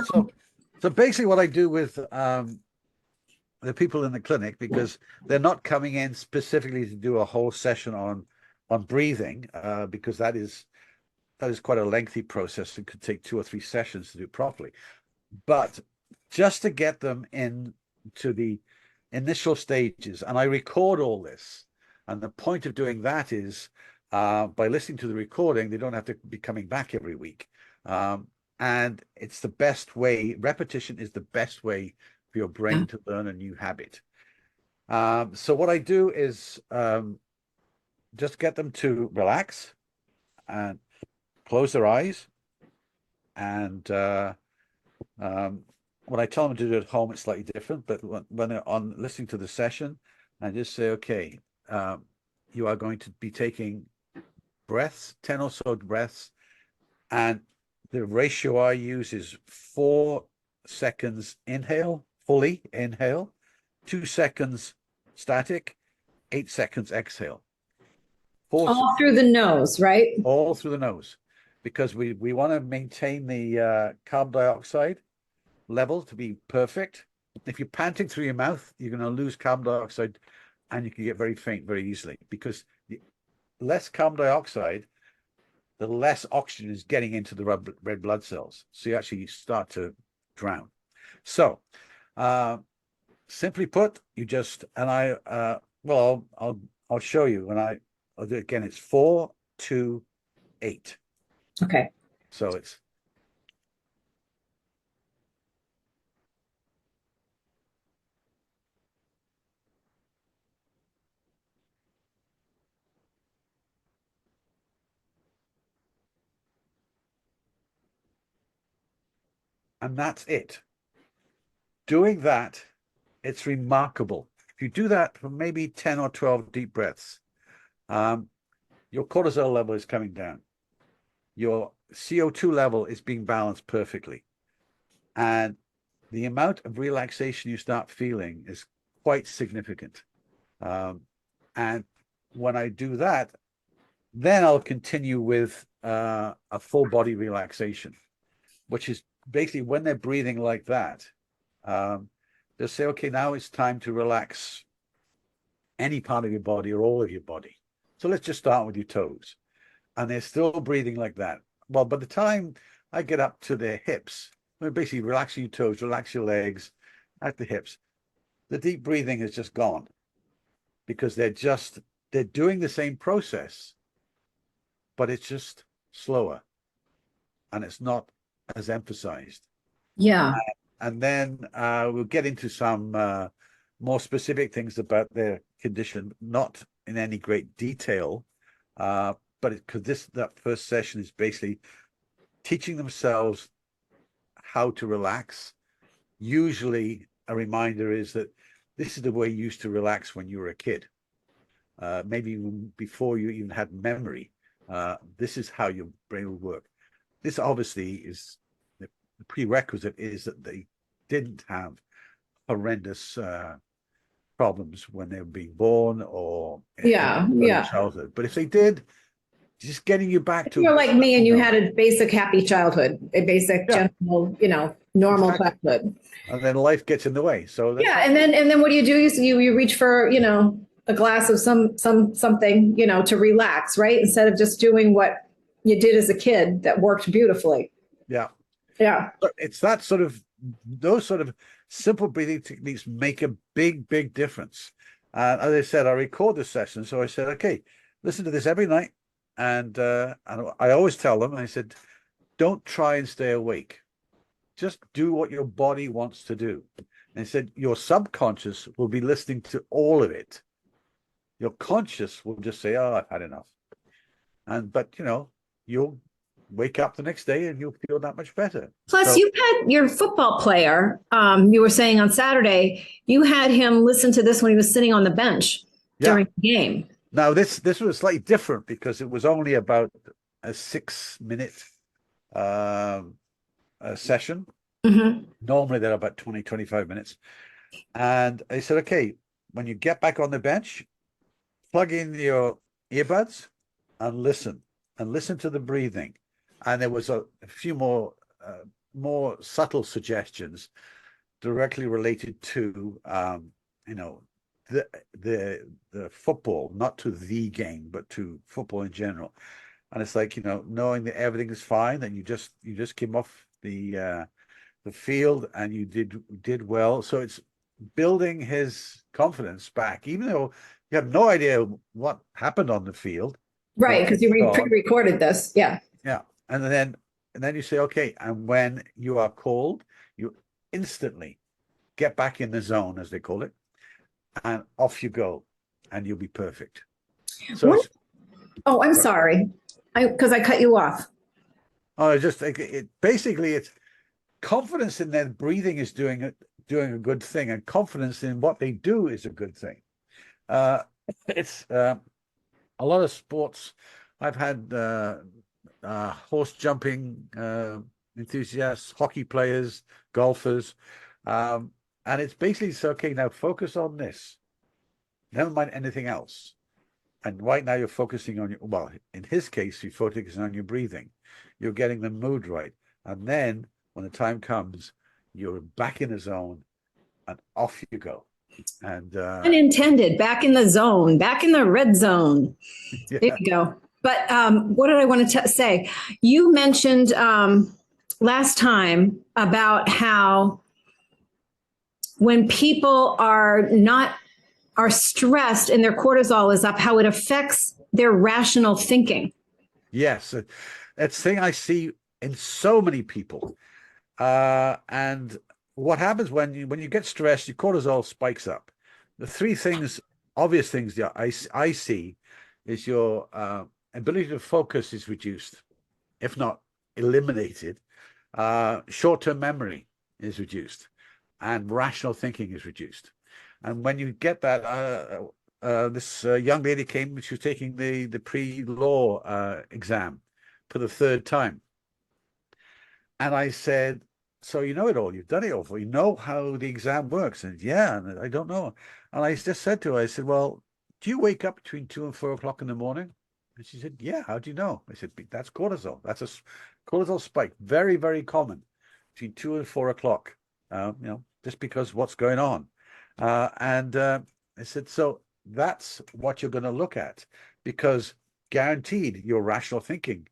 So basically what I do with the people in the clinic, because they're not coming in specifically to do a whole session on breathing, because that is quite a lengthy process. It could take 2 or 3 sessions to do properly. But just to get them into the initial stages, and I record all this. And the point of doing that is by listening to the recording, they don't have to be coming back every week. And it's the best way. Repetition is the best way for your brain to learn a new habit. So what I do is just get them to relax and close their eyes. And when I tell them to do it at home, it's slightly different. But when they're on listening to the session, I just say, okay, you are going to be taking breaths, 10 or so breaths. And the ratio I use is 4 seconds inhale, fully inhale, 2 seconds static, 8 seconds exhale. All through the nose, right? All through the nose, because we want to maintain the carbon dioxide level to be perfect. If you're panting through your mouth, you're going to lose carbon dioxide, and you can get very faint very easily, because the less carbon dioxide, the less oxygen is getting into the red blood cells. So you actually start to drown. So simply put, you just, and I'll show you when I'll do it again. It's 4, 2, 8. Okay. So it's and that's it. Doing that, it's remarkable. If you do that for maybe 10 or 12 deep breaths, your cortisol level is coming down. Your CO2 level is being balanced perfectly. And the amount of relaxation you start feeling is quite significant. And when I do that, then I'll continue with a full body relaxation, which is basically when they're breathing like that, they'll say, okay, now it's time to relax any part of your body or all of your body. So let's just start with your toes. And they're still breathing like that. Well, by the time I get up to their hips, basically relaxing your toes, relax your legs at the hips, the deep breathing is just gone because they're doing the same process, but it's just slower and it's not as emphasized. Yeah. And then we'll get into some more specific things about their condition, not in any great detail, but because that first session is basically teaching themselves how to relax. Usually a reminder is that this is the way you used to relax when you were a kid. Maybe even before you even had memory. This is how your brain will work. This obviously is the prerequisite is that they didn't have horrendous problems when they were being born or in childhood. But if they did, just getting you back to you're like me and you had a basic happy childhood, a basic gentle, normal childhood. And then life gets in the way. So and then what do? You reach for a glass of something to relax, right? Instead of just doing what you did as a kid that worked beautifully. Yeah. But it's those sort of simple breathing techniques make a big difference. And as I said, I record the session, so I said, okay, listen to this every night. And I always tell them, I said, don't try and stay awake. Just do what your body wants to do. And I said, your subconscious will be listening to all of it. Your conscious will just say, oh, I've had enough. But you'll wake up the next day and you'll feel that much better. Plus, you had your football player, you were saying on Saturday, you had him listen to this when he was sitting on the bench during the game. Now, this was slightly different because it was only about a 6-minute session. Mm-hmm. Normally, they're about 20, 25 minutes. And I said, okay, when you get back on the bench, plug in your earbuds and listen to the breathing. And there was a few more subtle suggestions directly related to, the football, not to the game, but to football in general. And it's like, knowing that everything is fine, and you just came off the field and you did well. So it's building his confidence back, even though you have no idea what happened on the field. Right, because you pre-recorded this. Yeah. Yeah. And then you say, okay, and when you are called, you instantly get back in the zone, as they call it, and off you go, and you'll be perfect. So I'm sorry, because I cut you off. Oh, basically it's confidence in their breathing is doing a good thing, and confidence in what they do is a good thing. It's a lot of sports. I've had horse jumping enthusiasts, hockey players, golfers, and it's basically okay. Now focus on this. Never mind anything else. And right now you're focusing on in his case, you're focusing on your breathing. You're getting the mood right, and then when the time comes, you're back in the zone, and off you go. And unintended, back in the zone, back in the red zone. Yeah. There you go. But what did I want to say? You mentioned last time about how when people are stressed and their cortisol is up, how it affects their rational thinking. Yes, that's the thing I see in so many people. And what happens when you get stressed, your cortisol spikes up. The three obvious things that I see is your ability to focus is reduced, if not eliminated. Short-term memory is reduced, and rational thinking is reduced. And when you get that, this young lady came, she was taking the pre-law exam for the third time. And I said, so you know it all, you've done it all, you know how the exam works. And yeah, and I don't know. And I just said to her, I said, well, do you wake up between 2 and 4 o'clock in the morning? And she said, yeah, how do you know? I said, that's cortisol. That's a cortisol spike. Very, very common between 2 and 4 o'clock, just because what's going on. I said, so that's what you're going to look at, because guaranteed your rational thinking.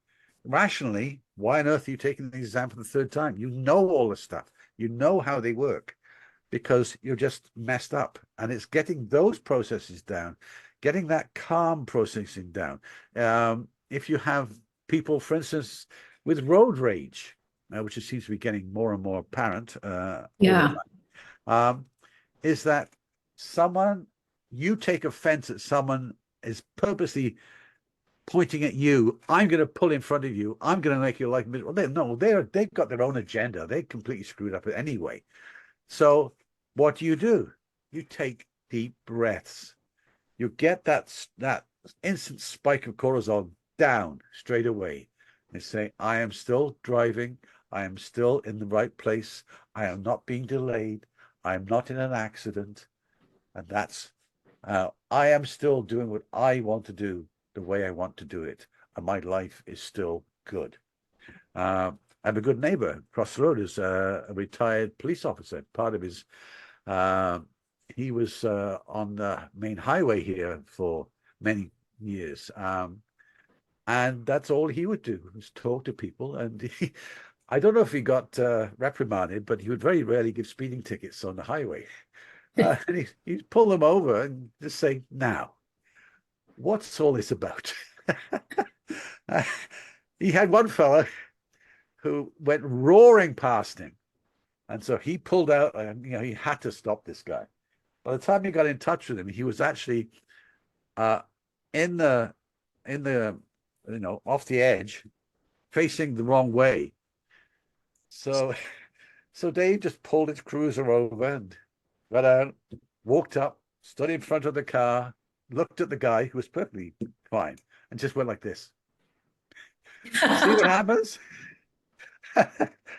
Rationally, why on earth are you taking the exam for the third time? You know all this stuff. You know how they work, because you're just messed up. And it's getting those processes down, getting that calm processing down. If you have people, for instance, with road rage, which seems to be getting more and more apparent, is that you take offense that someone is purposely pointing at you. I'm going to pull in front of you. I'm going to make your life miserable. They've got their own agenda. They completely screwed up anyway. So what do? You take deep breaths. You get that instant spike of cortisol down straight away. They say, I am still driving. I am still in the right place. I am not being delayed. I am not in an accident. And that's, I am still doing what I want to do the way I want to do it. And my life is still good. I have a good neighbor across the road is a retired police officer. Part of his, he was on the main highway here for many years. And that's all he would do, was talk to people. And I don't know if he got reprimanded, but he would very rarely give speeding tickets on the highway. And he'd pull them over and just say, now, what's all this about? He had one fella who went roaring past him. And so he pulled out, and he had to stop this guy. By the time he got in touch with him, he was actually in the off the edge, facing the wrong way. So Dave just pulled his cruiser over and got out, walked up, stood in front of the car, looked at the guy, who was perfectly fine, and just went like this. See what happens?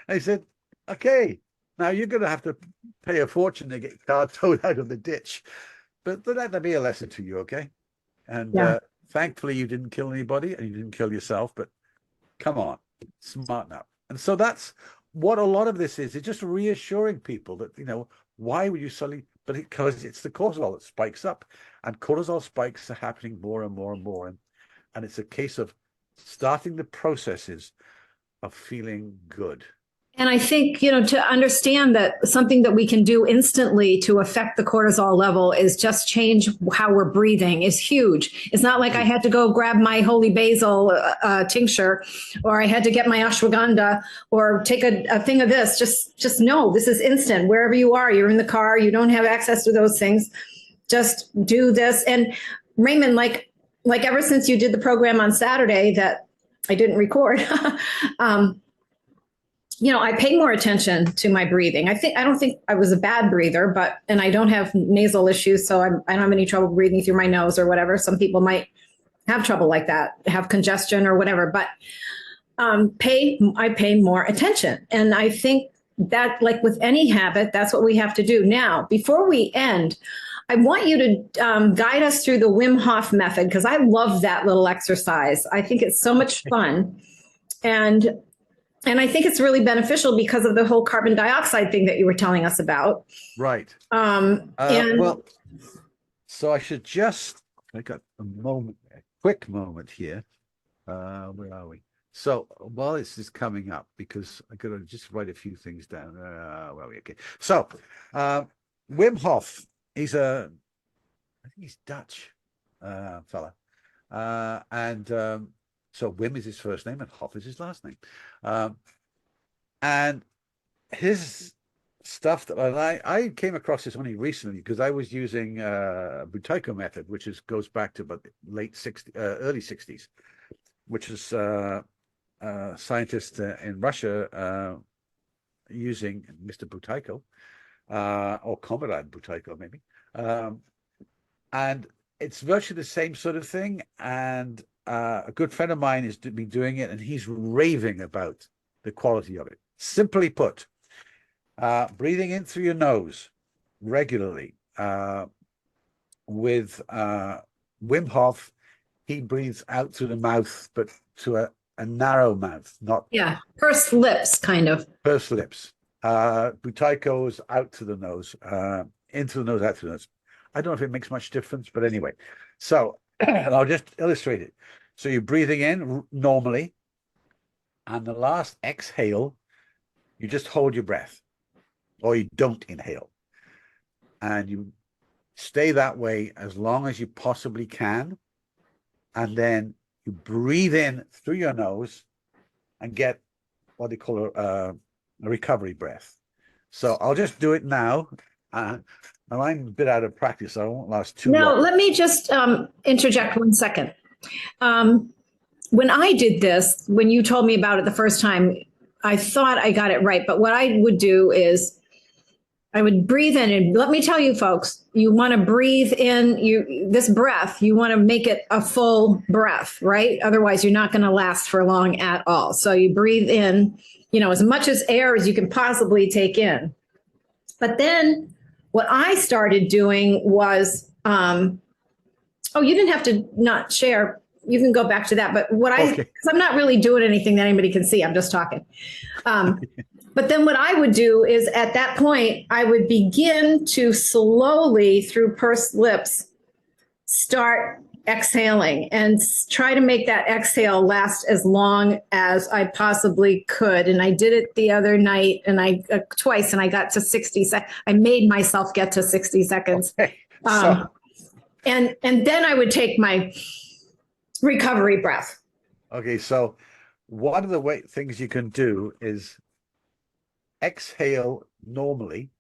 I said, okay, now you're going to have to pay a fortune to get your car towed out of the ditch. But let that be a lesson to you, okay? And thankfully you didn't kill anybody and you didn't kill yourself, but come on, smarten up. And so that's what a lot of this is. It's just reassuring people that, why would you suddenly, but because it's the cortisol that spikes up, and cortisol spikes are happening more and more and more. And it's a case of starting the processes of feeling good. And I think, to understand that something that we can do instantly to affect the cortisol level is just change how we're breathing is huge. It's not like I had to go grab my holy basil tincture, or I had to get my ashwagandha, or take a thing of this. Just know this is instant. Wherever you are, you're in the car, you don't have access to those things. Just do this. And Raymond, like ever since you did the program on Saturday that I didn't record, I pay more attention to my breathing. I don't think I was a bad breather, and I don't have nasal issues, so I don't have any trouble breathing through my nose or whatever. Some people might have trouble like that, have congestion or whatever, but I pay more attention. And I think that, like with any habit, that's what we have to do. Now, before we end, I want you to guide us through the Wim Hof method, because I love that little exercise. I think it's so much fun. And I think it's really beneficial because of the whole carbon dioxide thing that you were telling us about. Right. Well, so I should I got a quick moment here. Where are we? So while this is coming up, because I got to just write a few things down. Where are we? Okay. So Wim Hof, I think he's Dutch fella. So Wim is his first name and Hof is his last name. And his stuff that I came across this only recently, because I was using Buteyko method, which goes back to about early 60s, which is a scientist in Russia using Mr. Buteyko, or Comrade Buteyko, maybe. And it's virtually the same sort of thing. And a good friend of mine has been doing it, and he's raving about the quality of it. Simply put, breathing in through your nose regularly. With Wim Hof, he breathes out through the mouth, but to a narrow mouth, not pursed lips, kind of pursed lips. Buteyko's out to the nose, into the nose, out to the nose. I don't know if it makes much difference, but anyway. So, and I'll just illustrate it. So you're breathing in normally, and the last exhale, you just hold your breath, or you don't inhale, and you stay that way as long as you possibly can. And then you breathe in through your nose and get what they call a recovery breath. So I'll just do it now. And I'm a bit out of practice, so I won't last too long. Now, let me just interject 1 second. When I did this, when you told me about it the first time, I thought I got it right. But what I would do is I would breathe in, and let me tell you, folks, you want to breathe in this breath. You want to make it a full breath, right? Otherwise, you're not going to last for long at all. So you breathe in, as much as air as you can possibly take in. But then what I started doing was, you didn't have to not share. You can go back to that. But because I'm not really doing anything that anybody can see. I'm just talking. But then what I would do is at that point, I would begin to slowly, through pursed lips, start exhaling and try to make that exhale last as long as I possibly could. And I did it the other night, and twice, and I got to 60 seconds. I made myself get to 60 seconds. Okay. And then I would take my recovery breath. Okay, so one of the things you can do is exhale normally.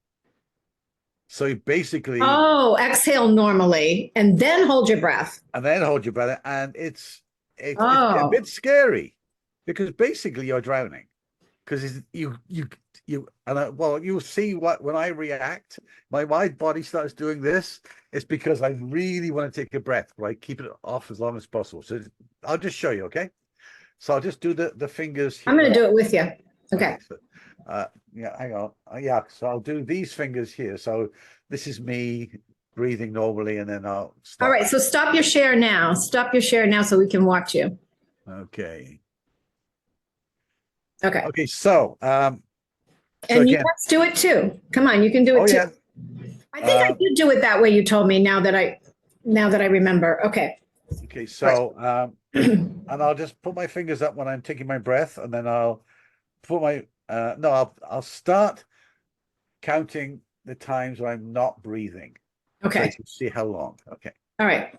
So you basically exhale normally and then hold your breath. And then hold your breath. And it's a bit scary, because basically you're drowning, because you'll see when I react, my body starts doing this. It's because I really want to take a breath, right? Keep it off as long as possible. So I'll just show you, okay? So I'll just do the fingers here. I'm going to do it with you. Okay. So, hang on. So I'll do these fingers here. So this is me breathing normally, and then I'll stop. All right. So stop your share now. Stop your share now so we can watch you. Okay. Okay. So, and you let's do it too. Come on, you can do it too. Yeah. I think I did do it that way. You told me now that I remember. Okay. Okay. So, and I'll just put my fingers up when I'm taking my breath, and then I'll put my I'll start counting the times when I'm not breathing. Okay. So you can see how long. Okay. All right.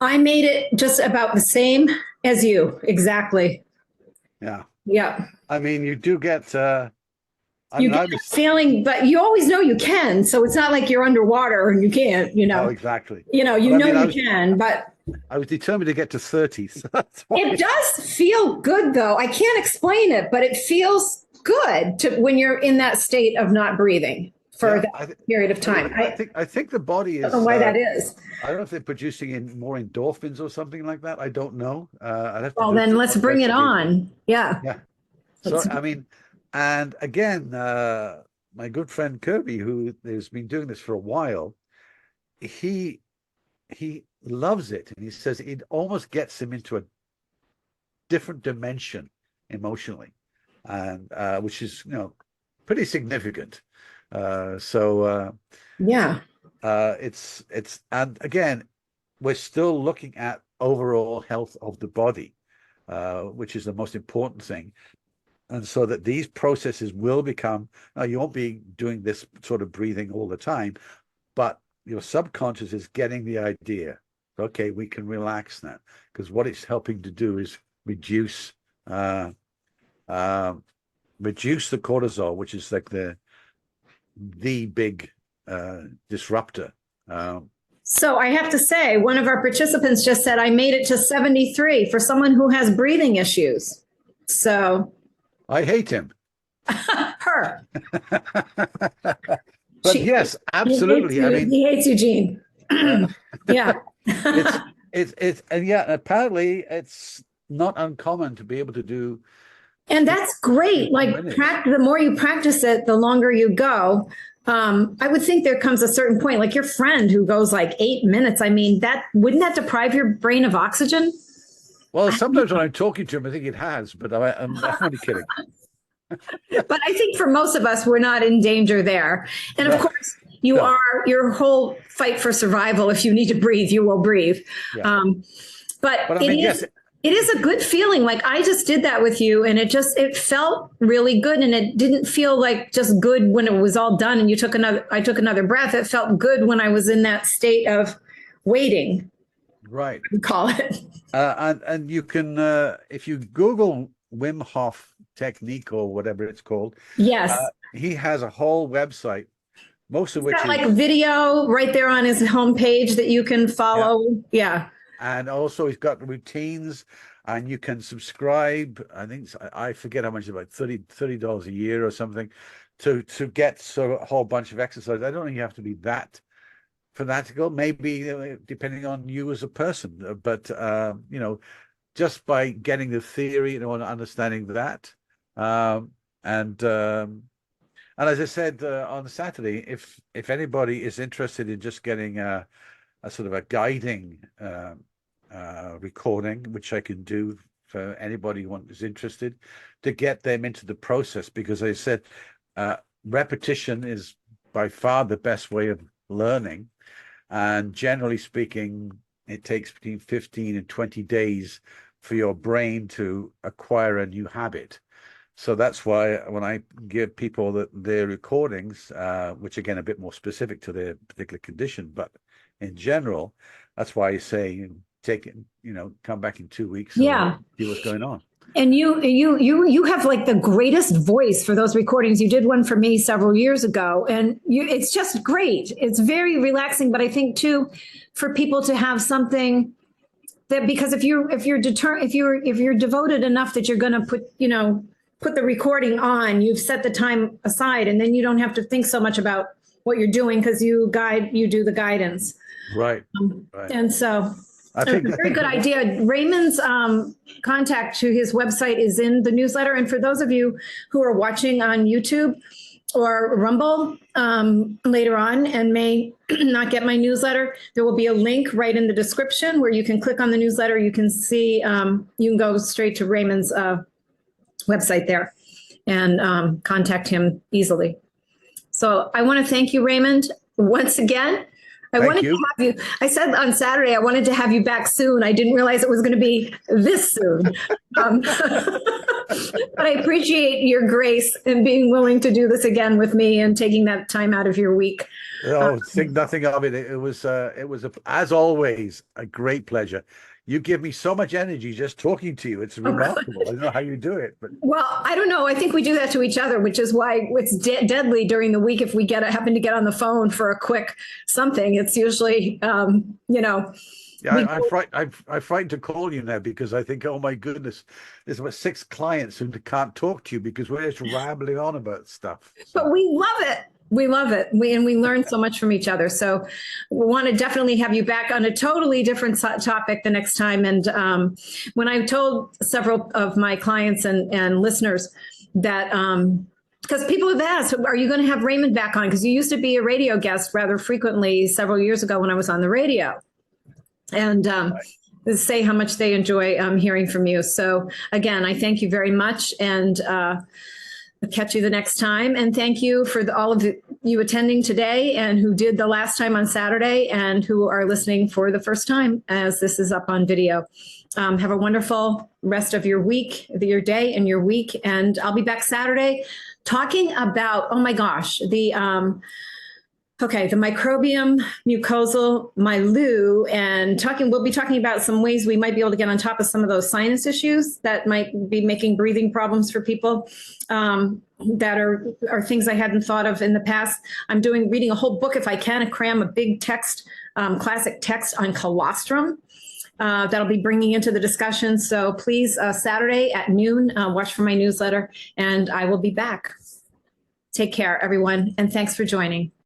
I made it just about the same as you. Exactly. Yeah. Yeah. I mean, you do get you get feeling, but you always know you can. So it's not like you're underwater and you can't, Oh, exactly. You can, but I was determined to get to 30. So it does feel good, though. I can't explain it, but it feels good when you're in that state of not breathing for that period of time. I think the body is. I don't know why that is. I don't know if they're producing more endorphins or something like that. I don't know. I'd have to then let's bring it on. Yeah. Yeah. So I mean, and again, my good friend Kirby, who has been doing this for a while, he loves it, and he says it almost gets him into different dimension emotionally, and which is, you know, pretty significant. Yeah. It's and again, we're still looking at overall health of the body, which is the most important thing. And so that these processes will become, now you won't be doing this sort of breathing all the time, but your subconscious is getting the idea. Okay, we can relax now, because what it's helping to do is reduce the cortisol, which is like the big disruptor. So I have to say, one of our participants just said, I made it to 73 for someone who has breathing issues. So I hate him. her. But yes, absolutely. I mean, he hates Eugene. Yeah. it's and yeah, apparently it's not uncommon to be able to do. And that's great. Like the more you practice it, the longer you go. I would think there comes a certain point, like your friend who goes like 8 minutes. I mean, wouldn't that deprive your brain of oxygen? Well, sometimes when I'm talking to him, I think it has, but I'm only kidding. But I think for most of us, we're not in danger there. And of course, your whole fight for survival. If you need to breathe, you will breathe. Yeah. But I mean, it is a good feeling. Like I just did that with you, and it felt really good. And it didn't feel like just good when it was all done and I took another breath. It felt good when I was in that state of waiting. Right. We call it. And you can, if you Google Wim Hof technique or whatever it's called. Yes. He has a whole website, most of which is like video right there on his homepage that you can follow. Yeah. And also he's got routines, and you can subscribe. I think I forget how much, about $30 a year or something to get sort of a whole bunch of exercise. I don't think you have to be that fanatical, maybe depending on you as a person, but you know, just by getting the theory, you know, and understanding that. And as I said on Saturday, if anybody is interested in just getting a sort of a guiding recording, which I can do for anybody who is interested, to get them into the process, because I said repetition is by far the best way of learning, and generally speaking, it takes between 15 and 20 days for your brain to acquire a new habit. So that's why when I give people their recordings, which again, a bit more specific to their particular condition, but in general, that's why I say take it, you know, come back in 2 weeks. Yeah. See what's going on. And you have like the greatest voice for those recordings. You did one for me several years ago, and it's just great. It's very relaxing. But I think too, for people to have something that, because if you're devoted enough that you're going to put the recording on, you've set the time aside, and then you don't have to think so much about what you're doing because you do the guidance. Right. Right. And so I think very good idea. Raymond's contact to his website is in the newsletter. And for those of you who are watching on YouTube or Rumble later on and may not get my newsletter, there will be a link right in the description where you can click on the newsletter. You can see, you can go straight to Raymond's website there and contact him easily. So I want to thank you, Raymond, once again. I wanted to have you. I said on Saturday I wanted to have you back soon. I didn't realize it was going to be this soon. But I appreciate your grace and being willing to do this again with me and taking that time out of your week. Oh, think nothing of it. It was as always, a great pleasure. You give me so much energy just talking to you. It's remarkable. I don't know how you do it, but well, I don't know. I think we do that to each other, which is why it's deadly during the week. If we happen to get on the phone for a quick something, it's usually, Yeah, I'm frightened to call you now because I think, oh my goodness, there's about 6 clients who can't talk to you because we're just rambling on about stuff. So. But we love it. We love it. We learn so much from each other. So we want to definitely have you back on a totally different topic the next time. And when I told several of my clients and listeners that, because people have asked, are you going to have Raymond back on? Because you used to be a radio guest rather frequently several years ago when I was on the radio. And say how much they enjoy hearing from you. So again, I thank you very much, and I'll catch you the next time. And thank you for all of you attending today, and who did the last time on Saturday, and who are listening for the first time as this is up on video. Have a wonderful rest of your week, your day and your week. And I'll be back Saturday talking about, oh my gosh, the microbiome mucosal milieu, and we'll be talking about some ways we might be able to get on top of some of those sinus issues that might be making breathing problems for people, that are things I hadn't thought of in the past. I'm reading a whole book, if I can, cram a big text, classic text on colostrum. That'll be bringing into the discussion. So please, Saturday at noon, watch for my newsletter, and I will be back. Take care, everyone, and thanks for joining.